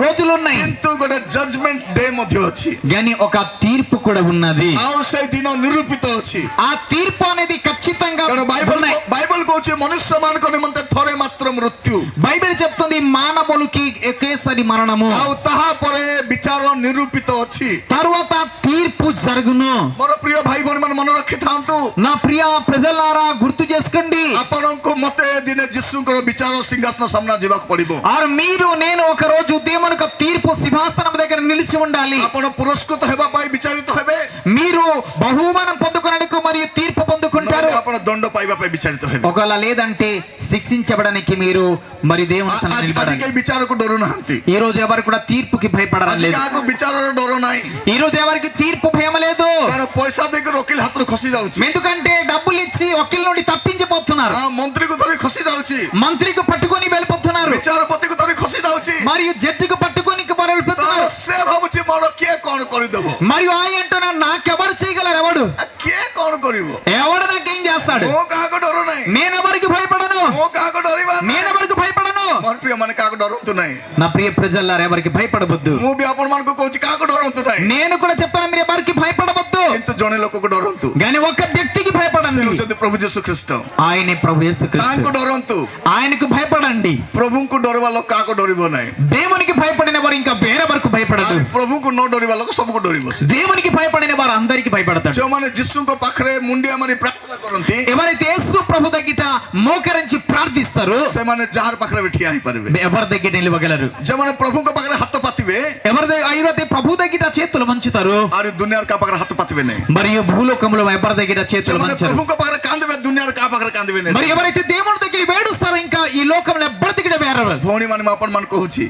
రోజులు ఉన్నాయి. କିନ୍ତୁ ଗୋଟେ ଜଜମେଣ୍ଟ ଡେ ମଧ୍ୟ ଅଛି, కానీ ఒక తీర్పు కూడా ఉన్నది. ଆଉ ସେଇ ଦିନ ନିରୂପିତ ଅଛି। ఆ తీర్పు అనేది ఖచ్చితంగా ఉన్నాయి. ବାଇବଲ କହୁଛି ମନୁଷ୍ୟମାନଙ୍କ ନିମନ୍ତେ ଥରେ ମାତ୍ର ମୃତ୍ୟୁ, బైబిల్ చెప్తుంది మానవులకి ఒకేసారి మరణము, ଆଉ ତାହା ପରେ ବିଚାର ନିରୂପିତ ଅଛି। తరువాత తీర్పు జరుగును. ମୋର ପ୍ରିୟ ଭାଇ ଭଉଣୀ ମାନେ ମନେ ରଖିଥାନ୍ତୁ, నా ప్రియ ప్రజలారా గుర్తు చేసుకోండి, ଆପଣଙ୍କୁ ମତେ ଦିନେ ଯୀଶୁଙ୍କର ବିଚାର ସିଂହାସନ ସାମ୍ନା ଯିବାକୁ ପଡିବ। ఆరు మీరు నేను ఒక రోజు దేవుని యొక్క తీర్పు సింహాసనం దగ్గర నిలిచి ఉండాలి. ଆପଣ పురస్కృତ ହେବା ପାଇଁ ବିଚାରିତ ହେବେ, మీరు బహుమానం పొందుకోవడానికి మరియు తీర్పు పొందుకుంటారు, ଆପଣ ଦଣ୍ଡ ପାଇବା ପାଇଁ ବିଚାରିତ ହେବେ। ఒకవేళ లేదంటే శిక్షించబడడానికి మీరు మరి దేవుని సన్నిధిలో ଆଜି నిలబడాలి. କେହି ବିଚାରକୁ ଡରୁନାହାନ୍ତି, ఈ రోజు ఎవరు కూడా తీర్పుకి భయపడడం ଆଜି లేదు. କାହାକୁ ବିଚାରର ଡର ନାହିଁ, ఈ రోజు ఎవరికి తీర్పు భయం లేదు. କାରଣ ପଇସା ଦେଇକି ଓକିଲ ହାତରୁ ଖସି ଯାଉଛି, ఎందుకంటే డబ్బులు ఇచ్చి వకీల్ నుండి తప్పించిపోతున్నారు, ମନ୍ତ୍ରୀକୁ ଧରି ଖସି ଯାଉଛି, మంత్రికి పట్టుకొని వెళ్ళిపోతున్నారు, ବିଚାରପତିକୁ ଧରି ଖସି ଯାଉଛି, మరియు జడ్జికి పట్టుకొని వెళ్ళిపోతున్నారు. ସେ ଭାବୁଛି ମୋର କିଏ କଣ କରିଦବ, మరియు ఆయన అంటున్నారు నాకెవరు చేయగలరు, ఎవడు କିଏ କଣ କରିବ, ఎవడు నాకేం చేస్తాడు, ମୋ କାହାକୁ ଡର ନାହିଁ, నేనెవరికి భయపడను, ମୋ କାହାକୁ ଡରିବା ନାହିଁ, నేనెవరికి భయపడను, আমার প্রিয় মানে কাকু ডরন্তুన్నాయి నా ప్రియ ప్రజలారా ఎవరికి భయపడవద్దు. ମୁଁ ବି ଆପଣ ମାନଙ୍କୁ କହୁଛି କାହାକୁ ଡରନ୍ତୁନାହିଁ నేను కూడా చెప్తాను, మీరు ఎవరికి భయపడవద్దు. କିନ୍ତୁ ଜଣେ ଲୋକକୁ ଡରନ୍ତୁ కానీ ఒక వ్యక్తికి ସେ భయపడండి. ହେଉଛନ୍ତି ପ୍ରଭୁ ଯୀଶୁ ଖ୍ରୀଷ୍ଟ ఆయనే ప్రభు యేసుక్రీస్తు. ତାଙ୍କୁ ଡରନ୍ତୁ ఆయనకు భయపడండి. ପ୍ରଭୁଙ୍କୁ ଡରିବା ଲୋକ କାହାକୁ ଡରିବ ନାହିଁ దేవునికి భయపడిన వారు ఇంకా వేరే వరకు భయపడదు. ଆଉ ପ୍ରଭୁଙ୍କୁ ନ ଡରିବା ଲୋକ ସବୁକୁ ଡରିବ ସେ దేవునికి భయపడిన వారు అందరికి భయపడతాడు. ଯେଉଁମାନେ ଯୀଶୁଙ୍କ ପାଖରେ ମୁଣ୍ଡିଆ ମାରି ପ୍ରାର୍ଥନା କରନ୍ତି ఎవరైతే యేసు ప్రభు దగ్గర మోకరించి ప్రార్థిస్తారో ସେମାନେ ଯାହାର ପାଖରେ ବି ଠିଆ ହେଇପାରିବେ ఎవరి దగ్గర నిలవగలరు. ଯେଉଁମାନେ ପ୍ରଭୁଙ୍କ ପାଖରେ ହାତ ପାତିବେ ఎవరైతే ప్రభు దగ్గర చేతులు వంచుతారో ଆଉ ଦୁନିଆର କାହା ପାଖରେ ହାତ ପାତିବେ ନାହିଁ మరియు భూలోకంలో ఎవరి దగ్గర చేతులు ଯେଉଁମାନେ వంచరు. ପ୍ରଭୁଙ୍କ ପାଖରେ କାନ୍ଦିବେ ଦୁନିଆର କାହା ପାଖରେ କାନ୍ଦିବେ ନାହିଁ మరి ఎవరైతే దేవుని దగ్గర వేడుస్తారో ఇంకా ఈ లోకంలో ఎవ్వరి దగ్గర వేరరు. ଭଉଣୀମାନେ ମୁଁ ଆପଣମାନଙ୍କୁ କହୁଛି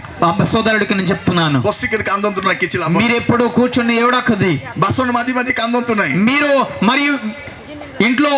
సోదరుడికి నేను చెప్తున్నాను, ବସିକିରି କାନ୍ଦନ୍ତୁ ନାହିଁ କିଛି ଲାଭ మీరు ఎప్పుడు కూర్చుని ఏడకది. ବାସନ ମାଜି ମାଜି କାନ୍ଦନ୍ତୁ ନାହିଁ మీరు మరియు ఇంట్లో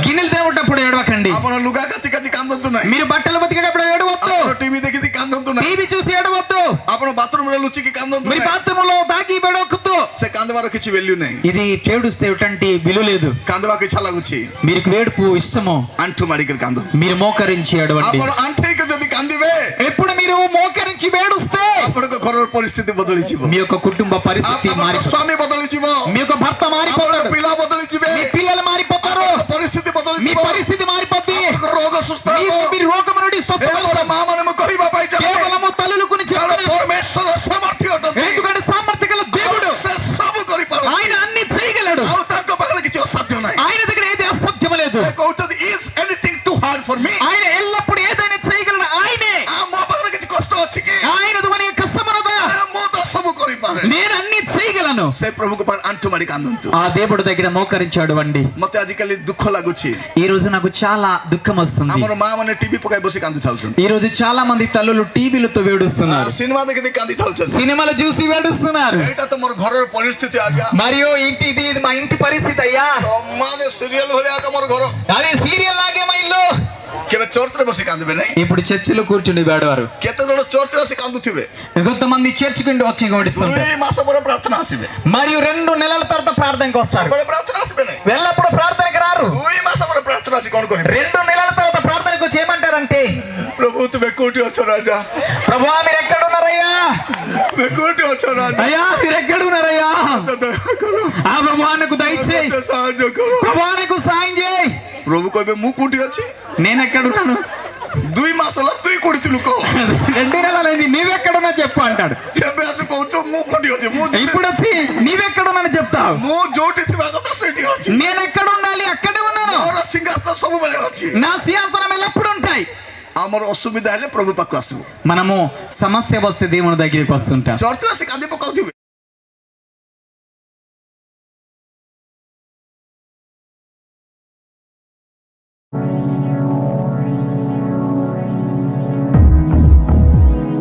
గిన్నెలు తేవటప్పుడు ఏడవకండి. ଆପଣ ଲୁଗା କାଚି କାଚି କାନ୍ଦନ୍ତୁ ନାହିଁ మీరు బట్టలు బతికేటప్పుడు ఏడవద్దు. ଆପଣ టీవీ ଦେଖିକି କାନ୍ଦନ୍ତୁ ନାହିଁ టీవీ చూసి ఏడవద్దు. ଆପଣ ବାଥରୁମରେ ଲୁଚିକି କାନ୍ଦନ୍ତୁ మీరు ନାହିଁ బాత్రూమ్ లో దాగి ఏడవద్దు. ସେ కాందବାର କିଛି వాల్యూ ନାହିଁ ఇది ఏడుస్తే ఎటువంటి విలువ లేదు. କାନ୍ଦବାକୁ ఇచ్చା ଲାଗୁଛି మీకు వేడుపు ఇష్టమో ଆଣ୍ଠୁ ମାଡ଼ିକିରି କାନ୍ଦନ୍ତୁ మీరు మోకరించి ఏడవండి. ଆପଣ ଆଣ୍ଠେଇକି ଯଦି କାନ୍ଦିବେ ఎప్పుడు మీరు మోకరించి వేడుస్తే ଆପଣଙ୍କ ଘରର ପରିସ୍ଥିତି ବଦଳିଯିବ మీ యొక్క కుటుంబ పరిస్థితి ଆପଣଙ୍କ మారిపోతుంది. ସ୍ୱାମୀ ବଦଳିଯିବ మీ యొక్క భర్త ଆପଣଙ୍କ మారిపోతాడు. ପିଲା ବଦଳିଯିବେ మీ పిల్లలు మారిపోతారు. ଆପଣଙ୍କ ପରିସ୍ଥିతి మీ ବଦଳିଯିବ పరిస్థితి మారిపోద్ది. ଆପଣଙ୍କ ରୋଗ ସୁସ୍ଥ ହେବ మీ రోగం నుండి ଏ స్వస్థత ମୋର ମା ମାନେ ମୁଁ କହିବା ପାଇଁ ଚାହେଁ కేవలము తల్లులకుని କାରଣ చెప్పాను. ପରମେଶ୍ୱର ସାମର୍ଥ୍ୟ ଅଟନ୍ତି ఎందుకంటే సామర్థ్య గల దేవుడు, ସେ ସବୁ କରିପାରନ୍ତି ఆయన అన్ని చేయగలడు. ଆଉ ତାଙ୍କ ପାଖରେ କିଛି ଅସାଧ୍ୟ ନାହିଁ ఆయన దగ్గర ఏది అసాధ్యం లేదు. ସେ କହୁଛନ୍ତି is anything too hard for me ఆయన ఎల్లప్పుడు ఏదైనా చేయగలడు. ఆయనే ମୋ ପାଖରେ କିଛି କଷ୍ଟ ଅଛି କି ఆయనది మన యొక్క కష్టమనదా, ମୁଁ ତ ସବୁ କରିପାରେ నేను అన్ని చేయగలను. ସେ ପ୍ରଭୁଙ୍କ ପାଖରେ ଆଣ୍ଠୁ ମାଡ଼ି କାନ୍ଦନ୍ତୁ ఆ దేవుడు దగ్గర మోకరించాడు అండి. ମତେ ଆଜିକାଲି ଦୁଃଖ ଲାଗୁଛି ఈ రోజు నాకు చాలా దుఃఖం వస్తుంది. ଆମର ମା ମାନେ ଟିଭି ପକାଇ ବସି କାନ୍ଦୁଥାଉଛନ୍ତି ఈ రోజు చాలా మంది తల్లులు టీవీలతో వేడుస్తున్నారు, ସିନେମା ଦେଖି ଦେଖି କାନ୍ଦିଥାଉଛନ୍ତି సినిమాలు చూసి వేడుస్తున్నారు. ଏଇଟା ତ ମୋର ଘରର ପରିସ୍ଥିతి ଆଜ୍ଞା మరియు ఇది మా ఇంటి పరిస్థితి అయ్యా. ସମାନ ସିରିଏଲ ଭଳିଆ ଆଜ୍ଞା ମୋର ଘର అది సీరియల్ లాగే మా ఇల్లు. କେବେ ଚର୍ଚ୍ଚରେ ବସି କାନ୍ଦିବେ ନାହିଁ ఇప్పుడు చర్చిలో కూర్చుని వేడవారు. କେତେ ଜଣ ଚର୍ଚ୍ଚରେ ଆସି କାନ୍ଦୁଥିବେ కొంతమంది చర్చికి వచ్చి గోడిస్తుంటారు. 2 ମାସ ପରେ ପ୍ରାର୍ଥନା ଆସିବେ మరియు 2 నెలల తర్వాత ప్రార్థనకి వస్తారు. ସବୁବେଳେ ପ୍ରାର୍ଥନା ଆସିବେ ନାହିଁ వెళ్ళప్పుడు ప్రార్థనకి రారు. 2 ମାସ ପରେ ପ୍ରାର୍ଥନା ଆସି କଣ କରିବେ 2 నెలల తర్వాత ప్రార్థనకు వచ్చి ఏమంటారంటే, ପ୍ରଭୁ ତୁମେ କୋଉଠି ଅଛ ରାଜା ప్రభువా మీరు ఎక్కడ ఉన్నారయ్యా, ତୁମେ କୋଉଠି ଅଛ ରାଜା అయ్యా మీరు ఎక్కడ ఉన్నారయ్యా, ମତେ ଦୟା କର ఆ ప్రభువానికి దయచేయి, ମତେ ସାହାଯ୍ୟ କର ప్రభువానికి సాయం చేయి. ପ୍ରଭୁ କହିବେ ମୁଁ କୋଉଠି ଅଛି నేను ఎక్కడున్నాను, 2 ମାସ ହେଲା ତୁଇ କୋଉଠି ଥିଲୁ କହ 2 నెలలైంది నీవెక్కడున్నా చెప్పు అంటాడు. ଏବେ ଆସି କହୁଛୁ ମୁଁ କୋଉଠି ଅଛି ఇప్పుడు వచ్చి నీవెక్కడున్నాను చెప్తావు. ମୁଁ ଯୋଉଠି ଥିବା କଥା ସେଇଠି ଅଛି నేను ఎక్కడ ఉండాలి అక్కడే ఉన్నాను. ମୋର ସିଂହାସନ ସବୁବେଳେ ଅଛି నా సింహాసనం ఎల్లప్పుడు ఉంటాయి. ଆମର ଅସୁବିଧା ହେଲେ ପ୍ରଭୁ ପାଖକୁ ଆସିବୁ మనము సమస్య వస్తే దేవుని దగ్గరికి వస్తుంటాం. ଚର୍ଚ୍ଚରେ ଆସି କାନ୍ଦି ପକାଉଥିବେ